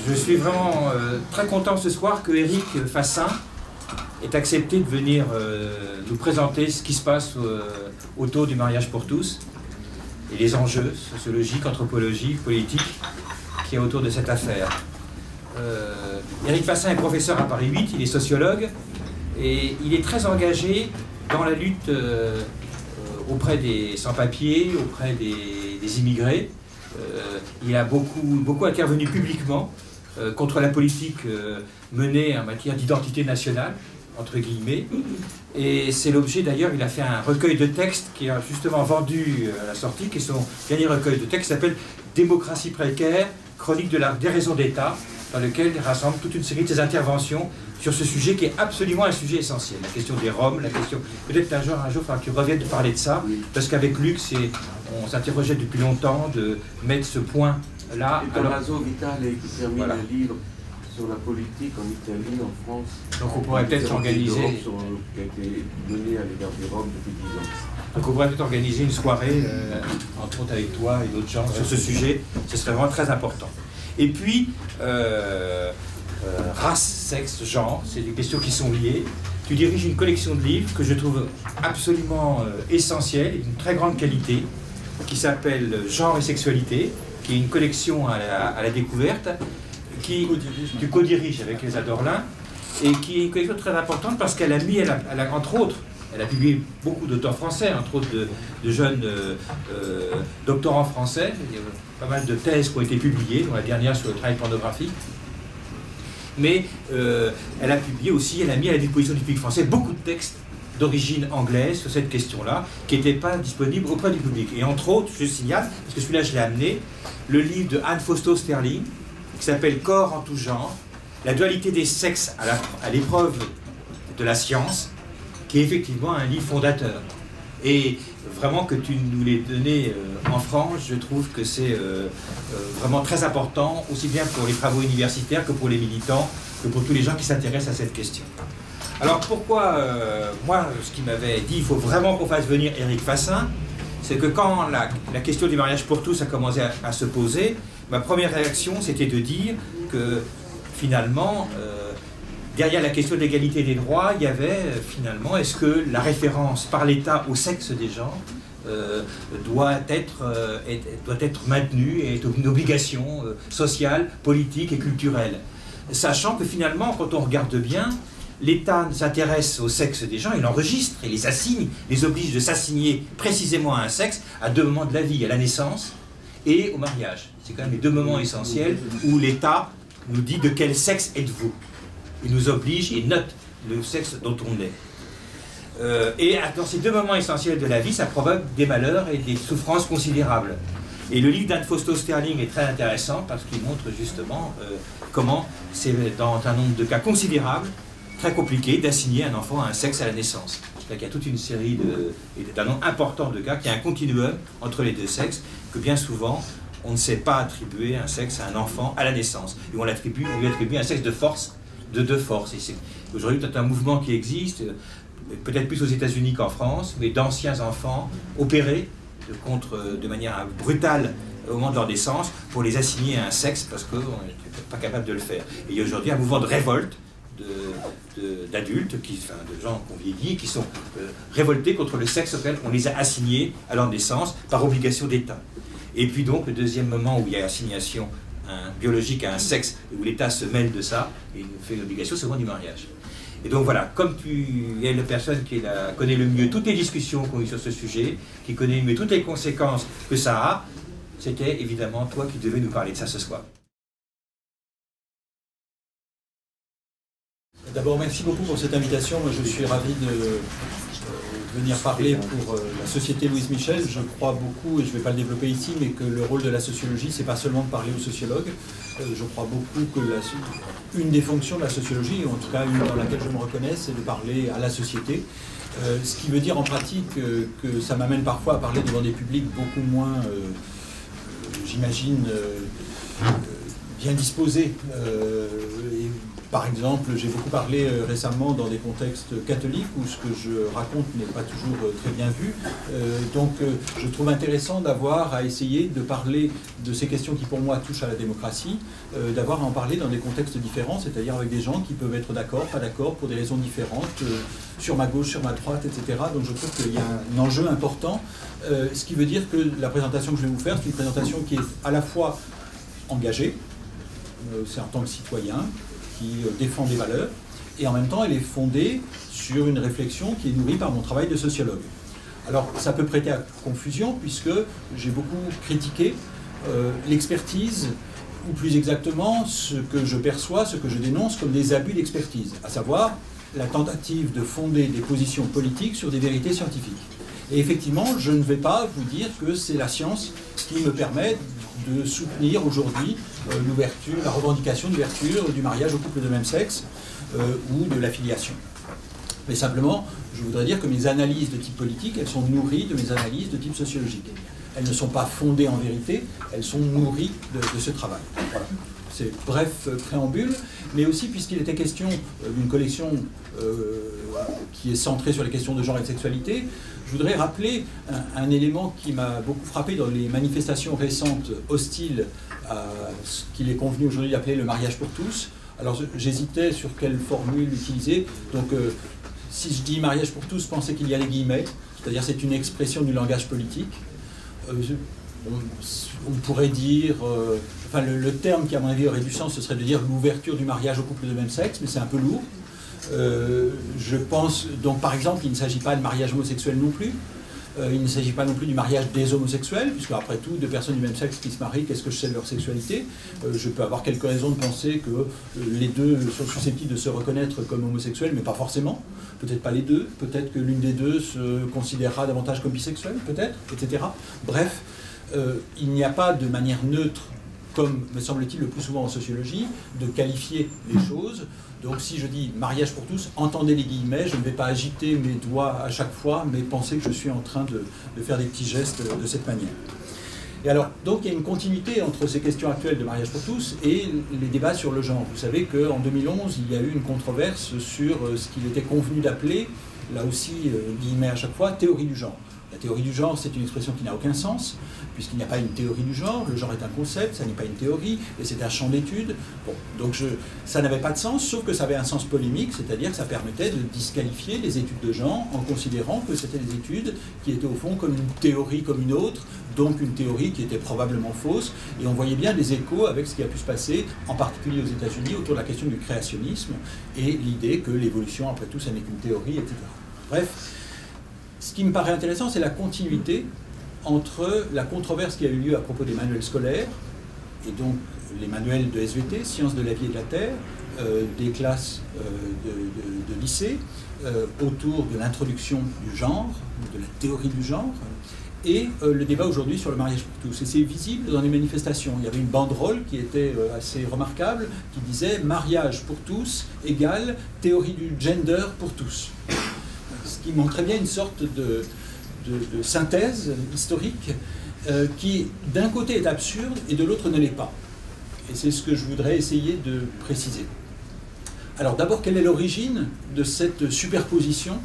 Je suis vraiment très content ce soir que Éric Fassin ait accepté de venir nous présenter ce qui se passe autour du mariage pour tous et les enjeux sociologiques, anthropologiques, politiques qu'il y a autour de cette affaire. Éric Fassin est professeur à Paris 8, il est sociologue et il est très engagé dans la lutte auprès des sans-papiers, auprès des immigrés. Il a beaucoup intervenu publiquement contre la politique menée en matière d'identité nationale, entre guillemets. Et c'est l'objet, d'ailleurs, il a fait un recueil de textes qui a justement vendu à la sortie, qui est son dernier recueil de textes, qui s'appelle « Démocratie précaire, chronique de la déraison d'État », dans lequel il rassemble toute une série de ses interventions sur ce sujet qui est absolument un sujet essentiel. La question des Roms, la question... Peut-être un jour, il faudra que tu reviennes de parler de ça, parce qu'avec Luc, on s'interrogeait depuis longtemps de mettre ce point-là. Et Tommaso Vitale qui termine voilà. un livre sur la politique en Italie, en France. Donc on pourrait peut-être organiser... qui a été menée à l'égard des Roms depuis 10 ans. Donc on pourrait peut-être organiser une soirée, entre autres avec toi et d'autres gens, sur ce sujet. Ce serait vraiment très important. Et puis, race, sexe, genre, c'est des questions qui sont liées. Tu diriges une collection de livres que je trouve absolument essentielle, d'une très grande qualité, qui s'appelle Genre et sexualité, qui est une collection à la découverte, qui tu co-diriges avec les Adorlin, et qui est une collection très importante parce qu'elle a mis, entre autres, elle a publié beaucoup d'auteurs français, entre autres de jeunes doctorants français. Il y a pas mal de thèses qui ont été publiées, dont la dernière sur le travail pornographique. Mais elle a publié aussi, elle a mis à la disposition du public français beaucoup de textes d'origine anglaise sur cette question-là, qui n'étaient pas disponibles auprès du public. Et entre autres, je signale, parce que celui-là je l'ai amené, le livre de Anne Fausto Sterling, qui s'appelle Corps en tout genre, la dualité des sexes à l'épreuve de la science, qui est effectivement un livre fondateur. Et vraiment que tu nous l'aies donné en France, je trouve que c'est vraiment très important, aussi bien pour les travaux universitaires que pour les militants, que pour tous les gens qui s'intéressent à cette question. Alors pourquoi, moi, ce qui m'avait dit, il faut vraiment qu'on fasse venir Éric Fassin, c'est que quand la question du mariage pour tous a commencé à se poser, ma première réaction, c'était de dire que finalement, derrière la question de l'égalité des droits, il y avait finalement, est-ce que la référence par l'État au sexe des gens doit être maintenue et est une obligation sociale, politique et culturelle. Sachant que finalement, quand on regarde bien, l'État s'intéresse au sexe des gens, il enregistre et les assigne, les oblige de s'assigner précisément à un sexe à deux moments de la vie, à la naissance et au mariage. C'est quand même les deux moments essentiels où l'État nous dit de quel sexe êtes-vous. Il nous oblige et note le sexe dont on est. Et dans ces deux moments essentiels de la vie, ça provoque des malheurs et des souffrances considérables. Et le livre d'Anne Fausto Sterling est très intéressant parce qu'il montre justement comment c'est dans un nombre de cas considérables, très compliqué, d'assigner un enfant à un sexe à la naissance. C'est-à-dire qu'il y a toute une série d'un nombre important de cas, qu'il y a un continuum entre les deux sexes, que bien souvent, on ne sait pas attribuer un sexe à un enfant à la naissance. Et on lui attribue un sexe de force, de deux forces. Aujourd'hui, c'est un mouvement qui existe, peut-être plus aux États-Unis qu'en France, mais d'anciens enfants opérés de manière brutale au moment de leur naissance pour les assigner à un sexe parce qu'on n'est pas capable de le faire. Et il y a aujourd'hui un mouvement de révolte d'adultes, de gens qui ont vieilli, qui sont révoltés contre le sexe auquel on les a assignés à leur naissance par obligation d'État. Et puis donc le deuxième moment où il y a assignation biologique à un sexe, où l'État se mêle de ça et nous fait une obligation, c'est le moment du mariage. Et donc voilà, comme tu es la personne qui connaît le mieux toutes les discussions qu'on a eues sur ce sujet, qui connaît le mieux toutes les conséquences que ça a, c'était évidemment toi qui devais nous parler de ça ce soir. D'abord, merci beaucoup pour cette invitation. Moi, je suis ravi de venir parler pour la Société Louise Michel. Je crois beaucoup, et je ne vais pas le développer ici, mais que le rôle de la sociologie, c'est pas seulement de parler aux sociologues. Je crois beaucoup que une des fonctions de la sociologie, en tout cas une dans laquelle je me reconnais, c'est de parler à la société. Ce qui veut dire en pratique que ça m'amène parfois à parler devant des publics beaucoup moins, j'imagine, bien disposés. Et Par exemple, j'ai beaucoup parlé récemment dans des contextes catholiques où ce que je raconte n'est pas toujours très bien vu. Donc je trouve intéressant d'avoir à essayer de parler de ces questions qui pour moi touchent à la démocratie, d'avoir à en parler dans des contextes différents, c'est-à-dire avec des gens qui peuvent être d'accord, pas d'accord, pour des raisons différentes, sur ma gauche, sur ma droite, etc. Donc je trouve qu'il y a un enjeu important, ce qui veut dire que la présentation que je vais vous faire, c'est une présentation qui est à la fois engagée, c'est en tant que citoyen, qui défend des valeurs, et en même temps elle est fondée sur une réflexion qui est nourrie par mon travail de sociologue. Alors ça peut prêter à confusion puisque j'ai beaucoup critiqué l'expertise, ou plus exactement ce que je perçois, ce que je dénonce comme des abus d'expertise, à savoir la tentative de fonder des positions politiques sur des vérités scientifiques. Et effectivement, je ne vais pas vous dire que c'est la science qui me permet de soutenir aujourd'hui l'ouverture, la revendication d'ouverture du mariage au couple de même sexe ou de l'affiliation. Mais simplement, je voudrais dire que mes analyses de type politique, elles sont nourries de mes analyses de type sociologique. Elles ne sont pas fondées en vérité, elles sont nourries de ce travail. Voilà. C'est bref préambule, mais aussi puisqu'il était question d'une collection qui est centrée sur les questions de genre et de sexualité, je voudrais rappeler un élément qui m'a beaucoup frappé dans les manifestations récentes hostiles à ce qu'il est convenu aujourd'hui d'appeler le mariage pour tous. Alors j'hésitais sur quelle formule utiliser, donc si je dis mariage pour tous, pensez qu'il y a des guillemets, c'est-à-dire c'est une expression du langage politique. On pourrait dire, enfin le terme qui à mon avis aurait du sens, ce serait de dire l'ouverture du mariage au couple de même sexe, mais c'est un peu lourd. Je pense, donc par exemple, il ne s'agit pas de mariage homosexuel non plus, il ne s'agit pas non plus du mariage des homosexuels, puisque après tout, deux personnes du même sexe qui se marient, qu'est-ce que je sais de leur sexualité? Je peux avoir quelques raisons de penser que les deux sont susceptibles de se reconnaître comme homosexuels, mais pas forcément. Peut-être pas les deux, peut-être que l'une des deux se considérera davantage comme bisexuelle, peut-être, etc. Bref, il n'y a pas de manière neutre, comme me semble-t-il le plus souvent en sociologie, de qualifier les choses. Donc si je dis mariage pour tous, entendez les guillemets, je ne vais pas agiter mes doigts à chaque fois, mais pensez que je suis en train de faire des petits gestes de cette manière. Et alors, donc il y a une continuité entre ces questions actuelles de mariage pour tous et les débats sur le genre. Vous savez qu'en 2011, il y a eu une controverse sur ce qu'il était convenu d'appeler, là aussi, guillemets à chaque fois, théorie du genre. La théorie du genre, c'est une expression qui n'a aucun sens, puisqu'il n'y a pas une théorie du genre. Le genre est un concept, ça n'est pas une théorie, et c'est un champ d'étude. Bon, donc ça n'avait pas de sens, sauf que ça avait un sens polémique, c'est-à-dire que ça permettait de disqualifier les études de genre en considérant que c'était des études qui étaient au fond comme une théorie comme une autre, donc une théorie qui était probablement fausse. Et on voyait bien des échos avec ce qui a pu se passer, en particulier aux États-Unis, autour de la question du créationnisme et l'idée que l'évolution, après tout, ça n'est qu'une théorie, etc. Bref. Ce qui me paraît intéressant, c'est la continuité entre la controverse qui a eu lieu à propos des manuels scolaires, et donc les manuels de SVT, Sciences de la vie et de la Terre, des classes de lycée, autour de l'introduction du genre, de la théorie du genre, et le débat aujourd'hui sur le mariage pour tous. Et c'est visible dans les manifestations. Il y avait une banderole qui était assez remarquable, qui disait « Mariage pour tous égale théorie du gender pour tous ». Ce qui montrait bien une sorte de synthèse historique qui, d'un côté, est absurde et de l'autre ne l'est pas. Et c'est ce que je voudrais essayer de préciser. Alors d'abord, quelle est l'origine de cette superposition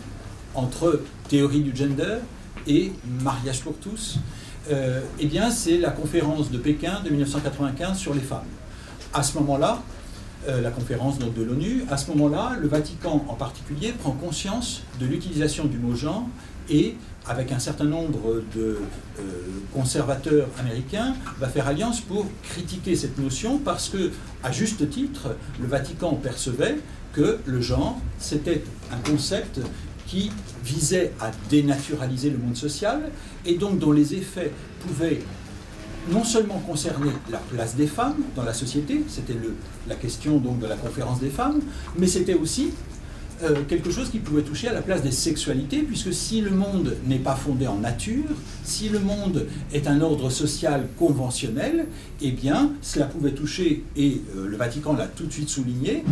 entre théorie du gender et mariage pour tous? Eh bien, c'est la conférence de Pékin de 1995 sur les femmes. À ce moment-là, la conférence donc, de l'ONU, à ce moment-là, le Vatican en particulier prend conscience de l'utilisation du mot genre et, avec un certain nombre de conservateurs américains, va faire alliance pour critiquer cette notion parce que, à juste titre, le Vatican percevait que le genre, c'était un concept qui visait à dénaturaliser le monde social et donc dont les effets pouvaient non seulement concerner la place des femmes dans la société, c'était la question donc de la conférence des femmes, mais c'était aussi quelque chose qui pouvait toucher à la place des sexualités, puisque si le monde n'est pas fondé en nature, si le monde est un ordre social conventionnel, eh bien cela pouvait toucher, et le Vatican l'a tout de suite souligné,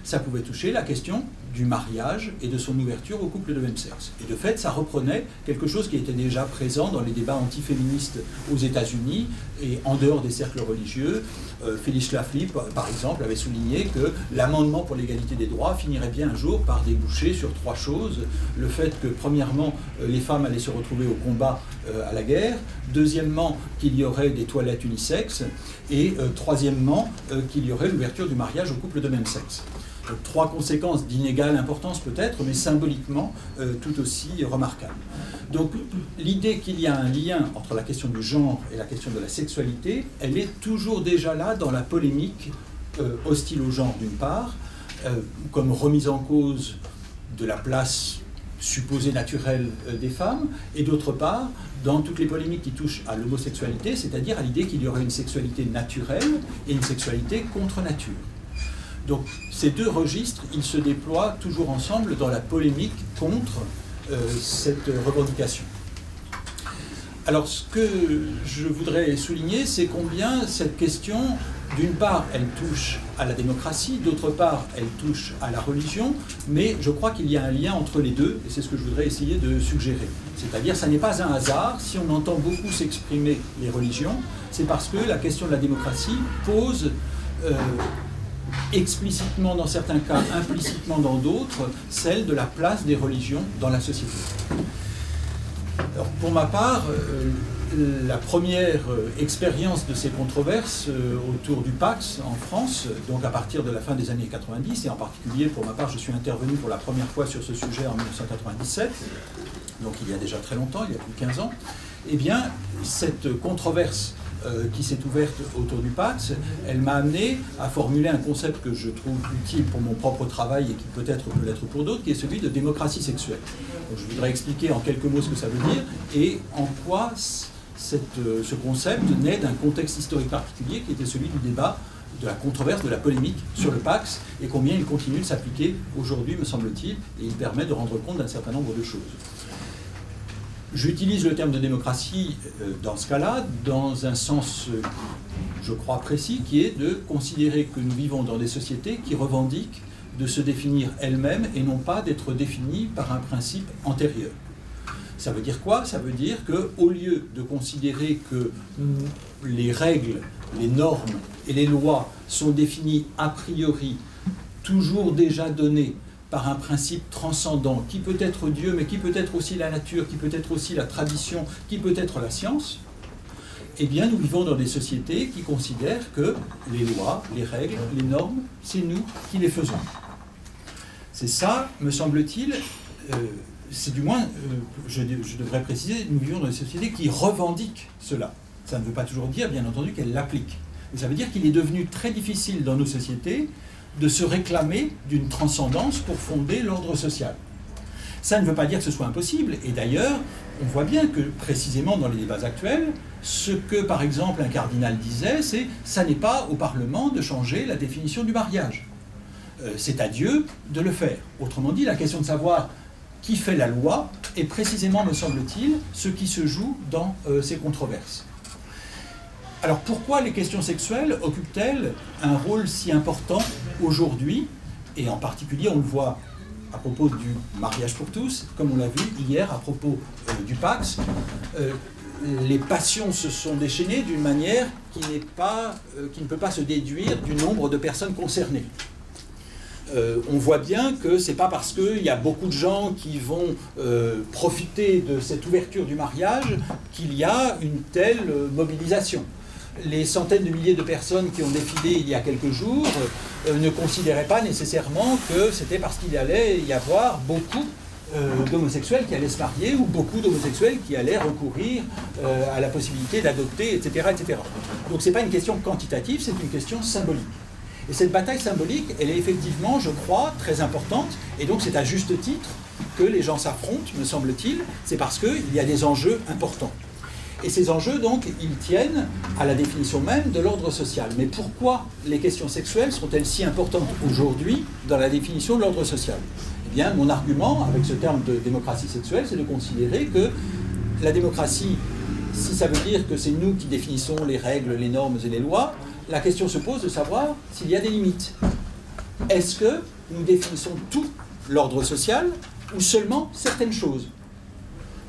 ça pouvait toucher la question du mariage et de son ouverture aux couples de même sexe. Et de fait, ça reprenait quelque chose qui était déjà présent dans les débats antiféministes aux États-Unis et en dehors des cercles religieux. Phyllis Schlafly, par exemple, avait souligné que l'amendement pour l'égalité des droits finirait bien un jour par déboucher sur 3 choses. Le fait que, premièrement, les femmes allaient se retrouver au combat à la guerre. Deuxièmement, qu'il y aurait des toilettes unisexes. Et troisièmement, qu'il y aurait l'ouverture du mariage aux couples de même sexe. 3 conséquences d'inégale importance peut-être, mais symboliquement tout aussi remarquables. Donc l'idée qu'il y a un lien entre la question du genre et la question de la sexualité, elle est toujours déjà là dans la polémique hostile au genre d'une part, comme remise en cause de la place supposée naturelle des femmes, et d'autre part, dans toutes les polémiques qui touchent à l'homosexualité, c'est-à-dire à l'idée qu'il y aurait une sexualité naturelle et une sexualité contre nature. Donc ces 2 registres, ils se déploient toujours ensemble dans la polémique contre cette revendication. Alors ce que je voudrais souligner, c'est combien cette question, d'une part, elle touche à la démocratie, d'autre part, elle touche à la religion, mais je crois qu'il y a un lien entre les deux, et c'est ce que je voudrais essayer de suggérer. C'est-à-dire, ça n'est pas un hasard, si on entend beaucoup s'exprimer les religions, c'est parce que la question de la démocratie pose explicitement dans certains cas, implicitement dans d'autres, celle de la place des religions dans la société. Alors, pour ma part, la première expérience de ces controverses autour du Pax en France, donc à partir de la fin des années 90, et en particulier pour ma part, je suis intervenu pour la première fois sur ce sujet en 1997, donc il y a déjà très longtemps, il y a plus de 15 ans, eh bien, cette controverse qui s'est ouverte autour du Pax, elle m'a amené à formuler un concept que je trouve utile pour mon propre travail et qui peut-être peut l'être pour d'autres, qui est celui de démocratie sexuelle. Donc, je voudrais expliquer en quelques mots ce que ça veut dire et en quoi ce concept naît d'un contexte historique particulier qui était celui du débat, de la controverse, de la polémique sur le Pax et combien il continue de s'appliquer aujourd'hui, me semble-t-il, et il permet de rendre compte d'un certain nombre de choses. J'utilise le terme de démocratie dans ce cas-là, dans un sens, je crois, précis, qui est de considérer que nous vivons dans des sociétés qui revendiquent de se définir elles-mêmes et non pas d'être définies par un principe antérieur. Ça veut dire quoi? Ça veut dire qu'au lieu de considérer que les règles, les normes et les lois sont définies a priori, toujours déjà données, par un principe transcendant, qui peut être Dieu, mais qui peut être aussi la nature, qui peut être aussi la tradition, qui peut être la science, eh bien nous vivons dans des sociétés qui considèrent que les lois, les règles, les normes, c'est nous qui les faisons. C'est ça, me semble-t-il, c'est du moins, je devrais préciser, nous vivons dans des sociétés qui revendiquent cela. Ça ne veut pas toujours dire, bien entendu, qu'elles l'appliquent. Mais ça veut dire qu'il est devenu très difficile dans nos sociétés de se réclamer d'une transcendance pour fonder l'ordre social. Ça ne veut pas dire que ce soit impossible, et d'ailleurs, on voit bien que, précisément dans les débats actuels, ce que, par exemple, un cardinal disait, c'est « ça n'est pas au Parlement de changer la définition du mariage. C'est à Dieu de le faire ». Autrement dit, la question de savoir qui fait la loi est précisément, me semble-t-il, ce qui se joue dans ces controverses. Alors pourquoi les questions sexuelles occupent-elles un rôle si important aujourd'hui? Et en particulier, on le voit à propos du mariage pour tous, comme on l'a vu hier à propos du Pax. Les passions se sont déchaînées d'une manière qui ne peut pas se déduire du nombre de personnes concernées. On voit bien que ce n'est pas parce qu'il y a beaucoup de gens qui vont profiter de cette ouverture du mariage qu'il y a une telle mobilisation. Les centaines de milliers de personnes qui ont défilé il y a quelques jours ne considéraient pas nécessairement que c'était parce qu'il allait y avoir beaucoup d'homosexuels qui allaient se marier ou beaucoup d'homosexuels qui allaient recourir à la possibilité d'adopter, etc., etc. Donc ce n'est pas une question quantitative, c'est une question symbolique. Et cette bataille symbolique, elle est effectivement, je crois, très importante, et donc c'est à juste titre que les gens s'affrontent, me semble-t-il, c'est parce qu'il y a des enjeux importants. Et ces enjeux, donc, ils tiennent à la définition même de l'ordre social. Mais pourquoi les questions sexuelles sont-elles si importantes aujourd'hui dans la définition de l'ordre social? Eh bien, mon argument avec ce terme de démocratie sexuelle, c'est de considérer que la démocratie, si ça veut dire que c'est nous qui définissons les règles, les normes et les lois, la question se pose de savoir s'il y a des limites. Est-ce que nous définissons tout l'ordre social ou seulement certaines choses?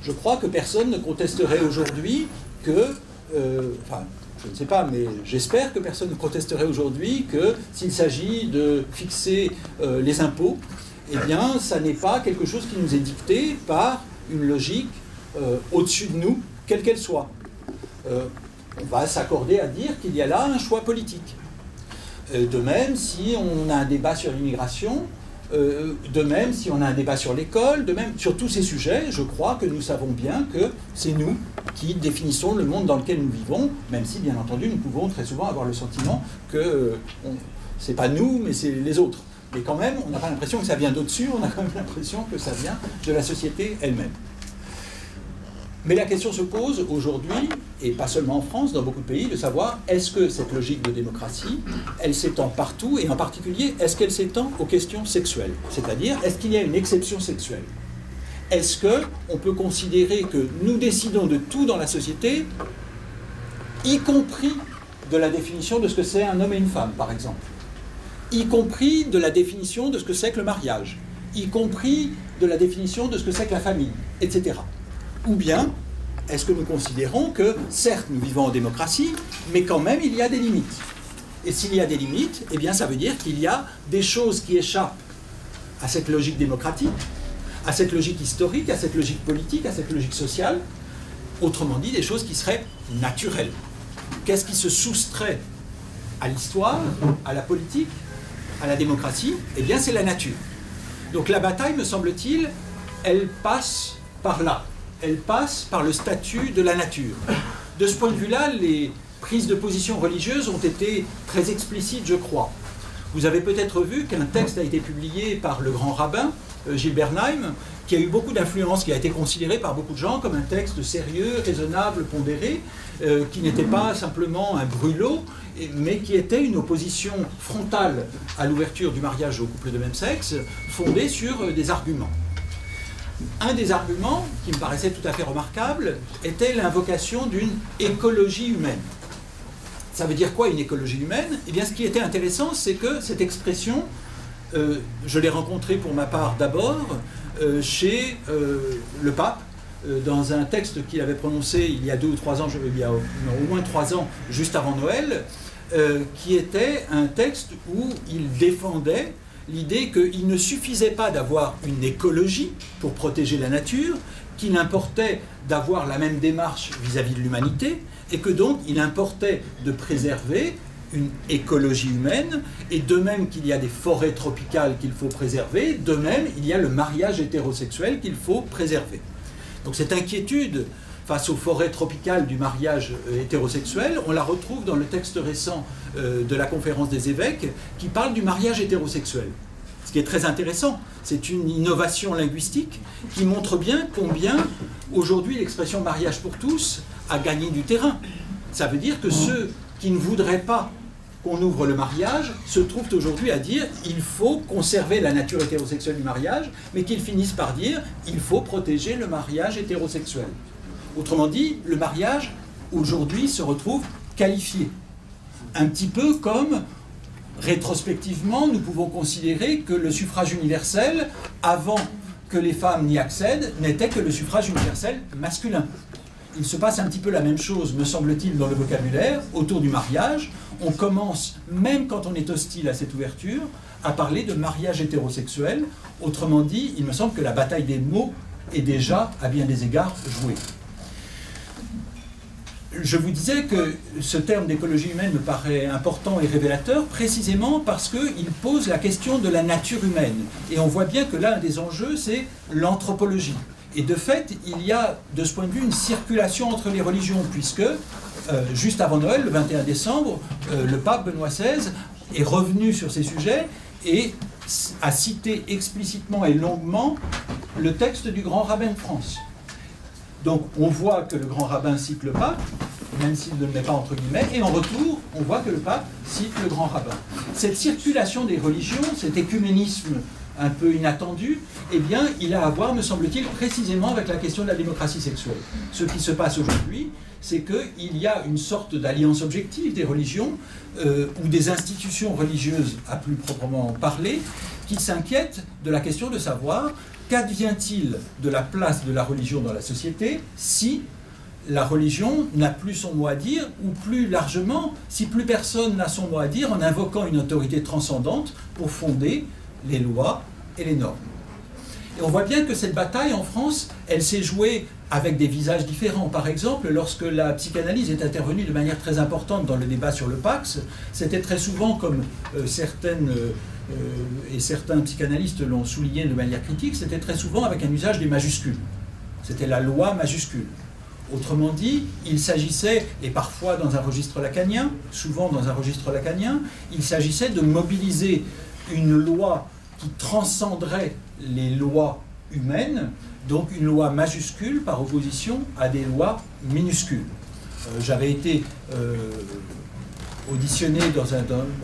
Je crois que personne ne contesterait aujourd'hui que, enfin, je ne sais pas, mais j'espère que personne ne protesterait aujourd'hui que s'il s'agit de fixer les impôts, eh bien, ça n'est pas quelque chose qui nous est dicté par une logique au-dessus de nous, quelle qu'elle soit. On va s'accorder à dire qu'il y a là un choix politique. De même, si on a un débat sur l'immigration, de même, si on a un débat sur l'école, de même, sur tous ces sujets, je crois que nous savons bien que c'est nous qui définissons le monde dans lequel nous vivons, même si, bien entendu, nous pouvons très souvent avoir le sentiment que c'est pas nous, mais c'est les autres. Mais quand même, on n'a pas l'impression que ça vient d'au-dessus, on a quand même l'impression que ça vient de la société elle-même. Mais la question se pose aujourd'hui, et pas seulement en France, dans beaucoup de pays, de savoir est-ce que cette logique de démocratie, elle s'étend partout, et en particulier, est-ce qu'elle s'étend aux questions sexuelles? C'est-à-dire, est-ce qu'il y a une exception sexuelle? Est-ce qu'on peut considérer que nous décidons de tout dans la société, y compris de la définition de ce que c'est un homme et une femme, par exemple, y compris de la définition de ce que c'est que le mariage, y compris de la définition de ce que c'est que la famille, etc. Ou bien, est-ce que nous considérons que, certes, nous vivons en démocratie, mais quand même, il y a des limites. Et s'il y a des limites, eh bien, ça veut dire qu'il y a des choses qui échappent à cette logique démocratique, à cette logique historique, à cette logique politique, à cette logique sociale, autrement dit, des choses qui seraient naturelles. Qu'est-ce qui se soustrait à l'histoire, à la politique, à la démocratie? Eh bien, c'est la nature. Donc la bataille, me semble-t-il, elle passe par là. Elle passe par le statut de la nature. De ce point de vue-là, les prises de position religieuses ont été très explicites, je crois. Vous avez peut-être vu qu'un texte a été publié par le grand rabbin, Gilles Bernheim, qui a eu beaucoup d'influence, qui a été considéré par beaucoup de gens comme un texte sérieux, raisonnable, pondéré, qui n'était pas simplement un brûlot, mais qui était une opposition frontale à l'ouverture du mariage aux couples de même sexe, fondée sur des arguments. Un des arguments qui me paraissait tout à fait remarquable était l'invocation d'une écologie humaine. Ça veut dire quoi, une écologie humaine? Eh bien, ce qui était intéressant, c'est que cette expression, je l'ai rencontrée pour ma part d'abord chez le pape, dans un texte qu'il avait prononcé il y a 2 ou 3 ans, il y a au moins 3 ans, juste avant Noël, qui était un texte où il défendait l'idée qu'il ne suffisait pas d'avoir une écologie pour protéger la nature, qu'il importait d'avoir la même démarche vis-à-vis de l'humanité, et que donc il importait de préserver une écologie humaine, et de même qu'il y a des forêts tropicales qu'il faut préserver, de même il y a le mariage hétérosexuel qu'il faut préserver. Donc cette inquiétude face aux forêts tropicales du mariage hétérosexuel, on la retrouve dans le texte récent de la conférence des évêques qui parle du mariage hétérosexuel. Ce qui est très intéressant, c'est une innovation linguistique qui montre bien combien aujourd'hui l'expression mariage pour tous a gagné du terrain. Ça veut dire que ceux qui ne voudraient pas qu'on ouvre le mariage se trouvent aujourd'hui à dire il faut conserver la nature hétérosexuelle du mariage, mais qu'ils finissent par dire il faut protéger le mariage hétérosexuel. Autrement dit, le mariage aujourd'hui se retrouve qualifié. Un petit peu comme, rétrospectivement, nous pouvons considérer que le suffrage universel, avant que les femmes n'y accèdent, n'était que le suffrage universel masculin. Il se passe un petit peu la même chose, me semble-t-il, dans le vocabulaire, autour du mariage. On commence, même quand on est hostile à cette ouverture, à parler de mariage hétérosexuel. Autrement dit, il me semble que la bataille des mots est déjà, à bien des égards, jouée. Je vous disais que ce terme d'écologie humaine me paraît important et révélateur, précisément parce qu'il pose la question de la nature humaine. Et on voit bien que là, un des enjeux, c'est l'anthropologie. Et de fait, il y a, de ce point de vue, une circulation entre les religions, puisque, juste avant Noël, le 21 décembre, le pape Benoît XVI est revenu sur ces sujets et a cité explicitement et longuement le texte du grand rabbin de France. Donc on voit que le grand rabbin cite le pape, même s'il ne le met pas entre guillemets, et en retour, on voit que le pape cite le grand rabbin. Cette circulation des religions, cet écuménisme un peu inattendu, eh bien, il a à voir, me semble-t-il, précisément avec la question de la démocratie sexuelle. Ce qui se passe aujourd'hui, c'est qu'il y a une sorte d'alliance objective des religions, ou des institutions religieuses, à plus proprement parler, qui s'inquiètent de la question de savoir qu'advient-il de la place de la religion dans la société si la religion n'a plus son mot à dire, ou plus largement, si plus personne n'a son mot à dire en invoquant une autorité transcendante pour fonder les lois et les normes. Et on voit bien que cette bataille en France, elle s'est jouée avec des visages différents. Par exemple, lorsque la psychanalyse est intervenue de manière très importante dans le débat sur le Pax, c'était très souvent, comme certains psychanalystes l'ont souligné de manière critique, c'était très souvent avec un usage des majuscules. C'était la loi majuscule. Autrement dit, il s'agissait, et parfois dans un registre lacanien, souvent dans un registre lacanien, il s'agissait de mobiliser une loi qui transcenderait les lois humaines, donc une loi majuscule par opposition à des lois minuscules. J'avais été auditionné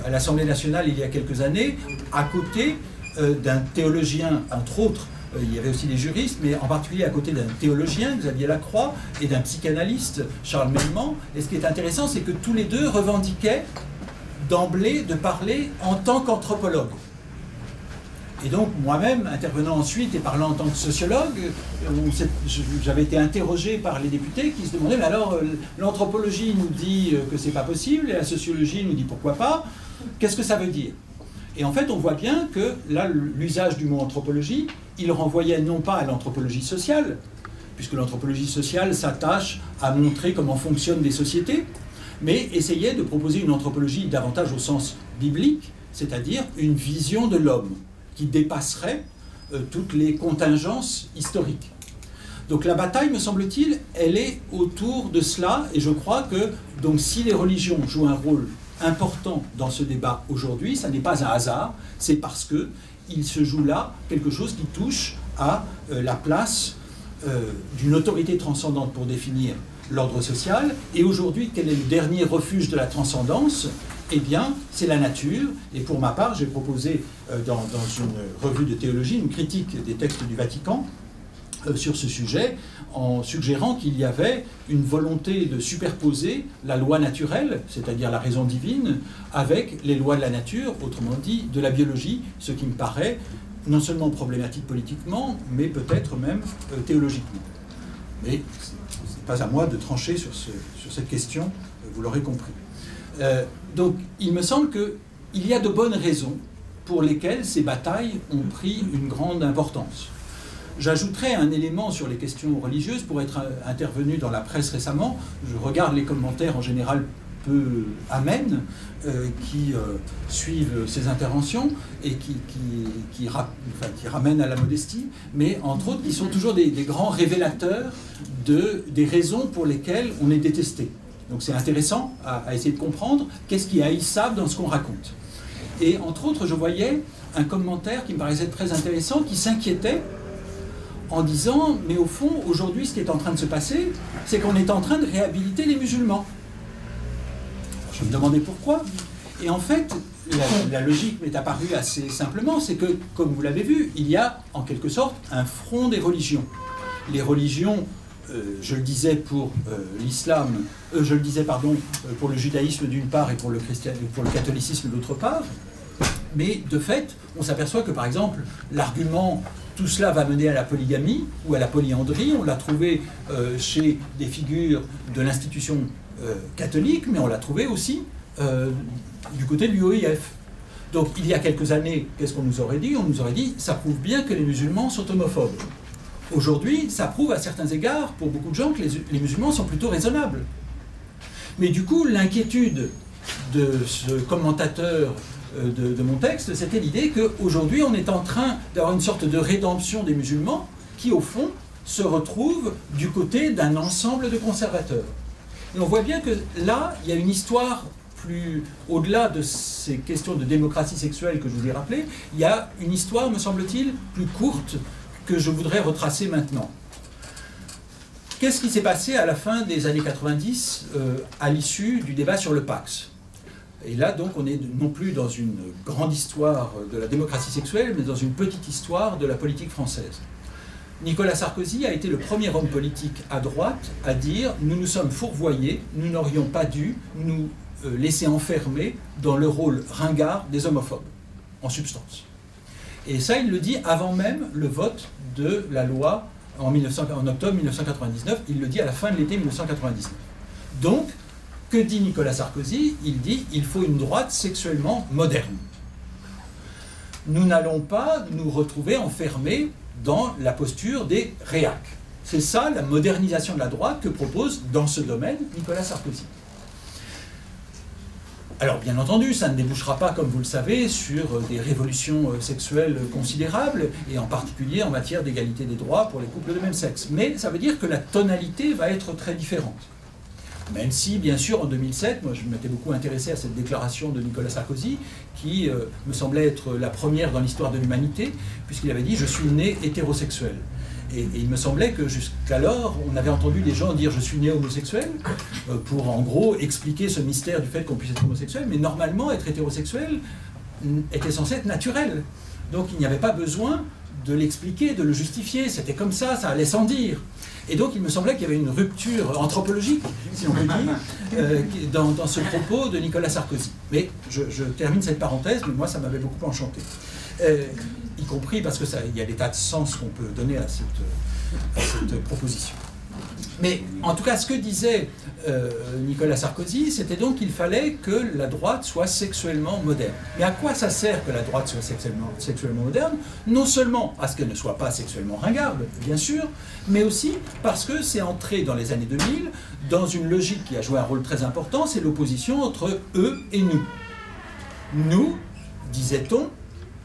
à l'Assemblée nationale il y a quelques années, à côté d'un théologien, entre autres. Il y avait aussi des juristes, mais en particulier à côté d'un théologien, Xavier Lacroix, et d'un psychanalyste, Charles Melman. Et ce qui est intéressant, c'est que tous les deux revendiquaient d'emblée de parler en tant qu'anthropologue. Et donc, moi-même, intervenant ensuite et parlant en tant que sociologue, j'avais été interrogé par les députés qui se demandaient, mais alors, l'anthropologie nous dit que c'est pas possible, et la sociologie nous dit pourquoi pas, qu'est-ce que ça veut dire ? Et en fait, on voit bien que là, l'usage du mot anthropologie, il renvoyait non pas à l'anthropologie sociale, puisque l'anthropologie sociale s'attache à montrer comment fonctionnent des sociétés, mais essayait de proposer une anthropologie davantage au sens biblique, c'est-à-dire une vision de l'homme qui dépasserait toutes les contingences historiques. Donc la bataille, me semble-t-il, elle est autour de cela, et je crois que donc, si les religions jouent un rôle important dans ce débat aujourd'hui, ça n'est pas un hasard, c'est parce qu'il se joue là quelque chose qui touche à la place d'une autorité transcendante pour définir l'ordre social. Et aujourd'hui, quel est le dernier refuge de la transcendance ? Eh bien, c'est la nature. Et pour ma part, j'ai proposé dans une revue de théologie une critique des textes du Vatican sur ce sujet, en suggérant qu'il y avait une volonté de superposer la loi naturelle, c'est-à-dire la raison divine, avec les lois de la nature, autrement dit de la biologie, ce qui me paraît non seulement problématique politiquement, mais peut-être même théologiquement. Mais ce n'est pas à moi de trancher sur cette question, vous l'aurez compris. Donc il me semble qu'il y a de bonnes raisons pour lesquelles ces batailles ont pris une grande importance. J'ajouterai un élément sur les questions religieuses pour être intervenu dans la presse récemment. Je regarde les commentaires en général peu amènes qui suivent ces interventions et qui ramènent à la modestie, mais entre autres qui sont toujours des grands révélateurs des raisons pour lesquelles on est détesté. Donc c'est intéressant à essayer de comprendre qu'est-ce qui est haïssable dans ce qu'on raconte. Et entre autres, je voyais un commentaire qui me paraissait très intéressant, qui s'inquiétait en disant, mais au fond, aujourd'hui, ce qui est en train de se passer, c'est qu'on est en train de réhabiliter les musulmans. Je me demandais pourquoi. Et en fait, la logique m'est apparue assez simplement, c'est que, comme vous l'avez vu, il y a en quelque sorte un front des religions. Les religions, je le disais pour l'islam, pour le judaïsme d'une part et pour le catholicisme d'autre part, mais de fait, on s'aperçoit que par exemple, l'argument tout cela va mener à la polygamie ou à la polyandrie, on l'a trouvé chez des figures de l'institution catholique, mais on l'a trouvé aussi du côté de l'UOIF. Donc il y a quelques années, qu'est-ce qu'on nous aurait dit ? On nous aurait dit, ça prouve bien que les musulmans sont homophobes. Aujourd'hui, ça prouve à certains égards, pour beaucoup de gens, que les musulmans sont plutôt raisonnables. Mais du coup, l'inquiétude de ce commentateur de mon texte, c'était l'idée qu'aujourd'hui, on est en train d'avoir une sorte de rédemption des musulmans qui, au fond, se retrouvent du côté d'un ensemble de conservateurs. Et on voit bien que là, il y a une histoire plus au-delà de ces questions de démocratie sexuelle que je vous ai rappelées, il y a une histoire, me semble-t-il, plus courte que je voudrais retracer maintenant. Qu'est-ce qui s'est passé à la fin des années 90 à l'issue du débat sur le Pax ? Et là, donc, on est non plus dans une grande histoire de la démocratie sexuelle, mais dans une petite histoire de la politique française. Nicolas Sarkozy a été le premier homme politique à droite à dire « Nous nous sommes fourvoyés, nous n'aurions pas dû nous laisser enfermer dans le rôle ringard des homophobes, en substance. » Et ça, il le dit avant même le vote de la loi en octobre 1999, il le dit à la fin de l'été 1999. Donc, que dit Nicolas Sarkozy? Il dit « il faut une droite sexuellement moderne. Nous n'allons pas nous retrouver enfermés dans la posture des réacs. » C'est ça la modernisation de la droite que propose dans ce domaine Nicolas Sarkozy. Alors bien entendu, ça ne débouchera pas, comme vous le savez, sur des révolutions sexuelles considérables, et en particulier en matière d'égalité des droits pour les couples de même sexe. Mais ça veut dire que la tonalité va être très différente. Même si, bien sûr, en 2007, moi je m'étais beaucoup intéressé à cette déclaration de Nicolas Sarkozy, qui me semblait être la première dans l'histoire de l'humanité, puisqu'il avait dit « je suis né hétérosexuel ». Et il me semblait que jusqu'alors, on avait entendu des gens dire « je suis né homosexuel », pour en gros expliquer ce mystère du fait qu'on puisse être homosexuel, mais normalement, être hétérosexuel était censé être naturel. Donc il n'y avait pas besoin de l'expliquer, de le justifier, c'était comme ça allait sans dire. Et donc il me semblait qu'il y avait une rupture anthropologique, si on peut dire, dans ce propos de Nicolas Sarkozy. Mais je termine cette parenthèse, mais moi ça m'avait beaucoup enchanté. Y compris parce qu'il y a des tas de sens qu'on peut donner à cette proposition. Mais en tout cas, ce que disait Nicolas Sarkozy, c'était donc qu'il fallait que la droite soit sexuellement moderne. Mais à quoi ça sert que la droite soit sexuellement moderne? Non seulement à ce qu'elle ne soit pas sexuellement ringarde, bien sûr, mais aussi parce que c'est entré dans les années 2000 dans une logique qui a joué un rôle très important, c'est l'opposition entre eux et nous. Nous, disait-on,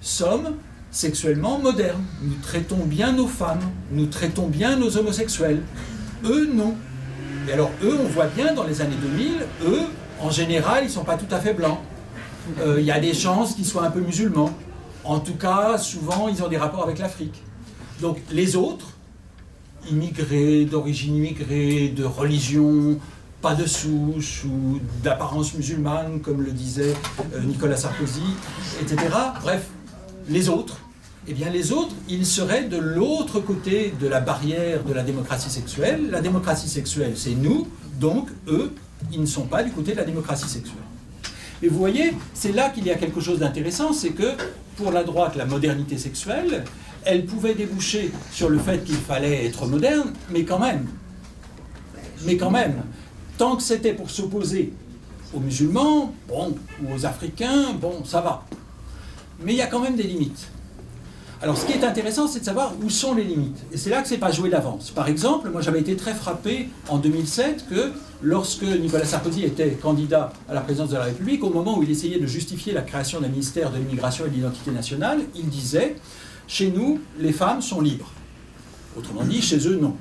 sommes sexuellement modernes. Nous traitons bien nos femmes, nous traitons bien nos homosexuels. Eux, non. Et alors, eux, on voit bien dans les années 2000, eux, en général, ils ne sont pas tout à fait blancs. Il y a des chances qu'ils soient un peu musulmans. En tout cas, souvent, ils ont des rapports avec l'Afrique. Donc, les autres, immigrés, d'origine immigrée, de religion, pas de souche ou d'apparence musulmane, comme le disait Nicolas Sarkozy, etc. Bref, les autres, eh bien les autres, ils seraient de l'autre côté de la barrière de la démocratie sexuelle. La démocratie sexuelle, c'est nous, donc eux, ils ne sont pas du côté de la démocratie sexuelle. Et vous voyez, c'est là qu'il y a quelque chose d'intéressant, c'est que pour la droite, la modernité sexuelle, elle pouvait déboucher sur le fait qu'il fallait être moderne, mais quand même, tant que c'était pour s'opposer aux musulmans, bon, ou aux Africains, bon, ça va. Mais il y a quand même des limites. Alors ce qui est intéressant, c'est de savoir où sont les limites. Et c'est là que ce n'est pas joué d'avance. Par exemple, moi j'avais été très frappé en 2007 que lorsque Nicolas Sarkozy était candidat à la présidence de la République, au moment où il essayait de justifier la création d'un ministère de l'immigration et de l'identité nationale, il disait « Chez nous, les femmes sont libres ». Autrement dit, chez eux, non.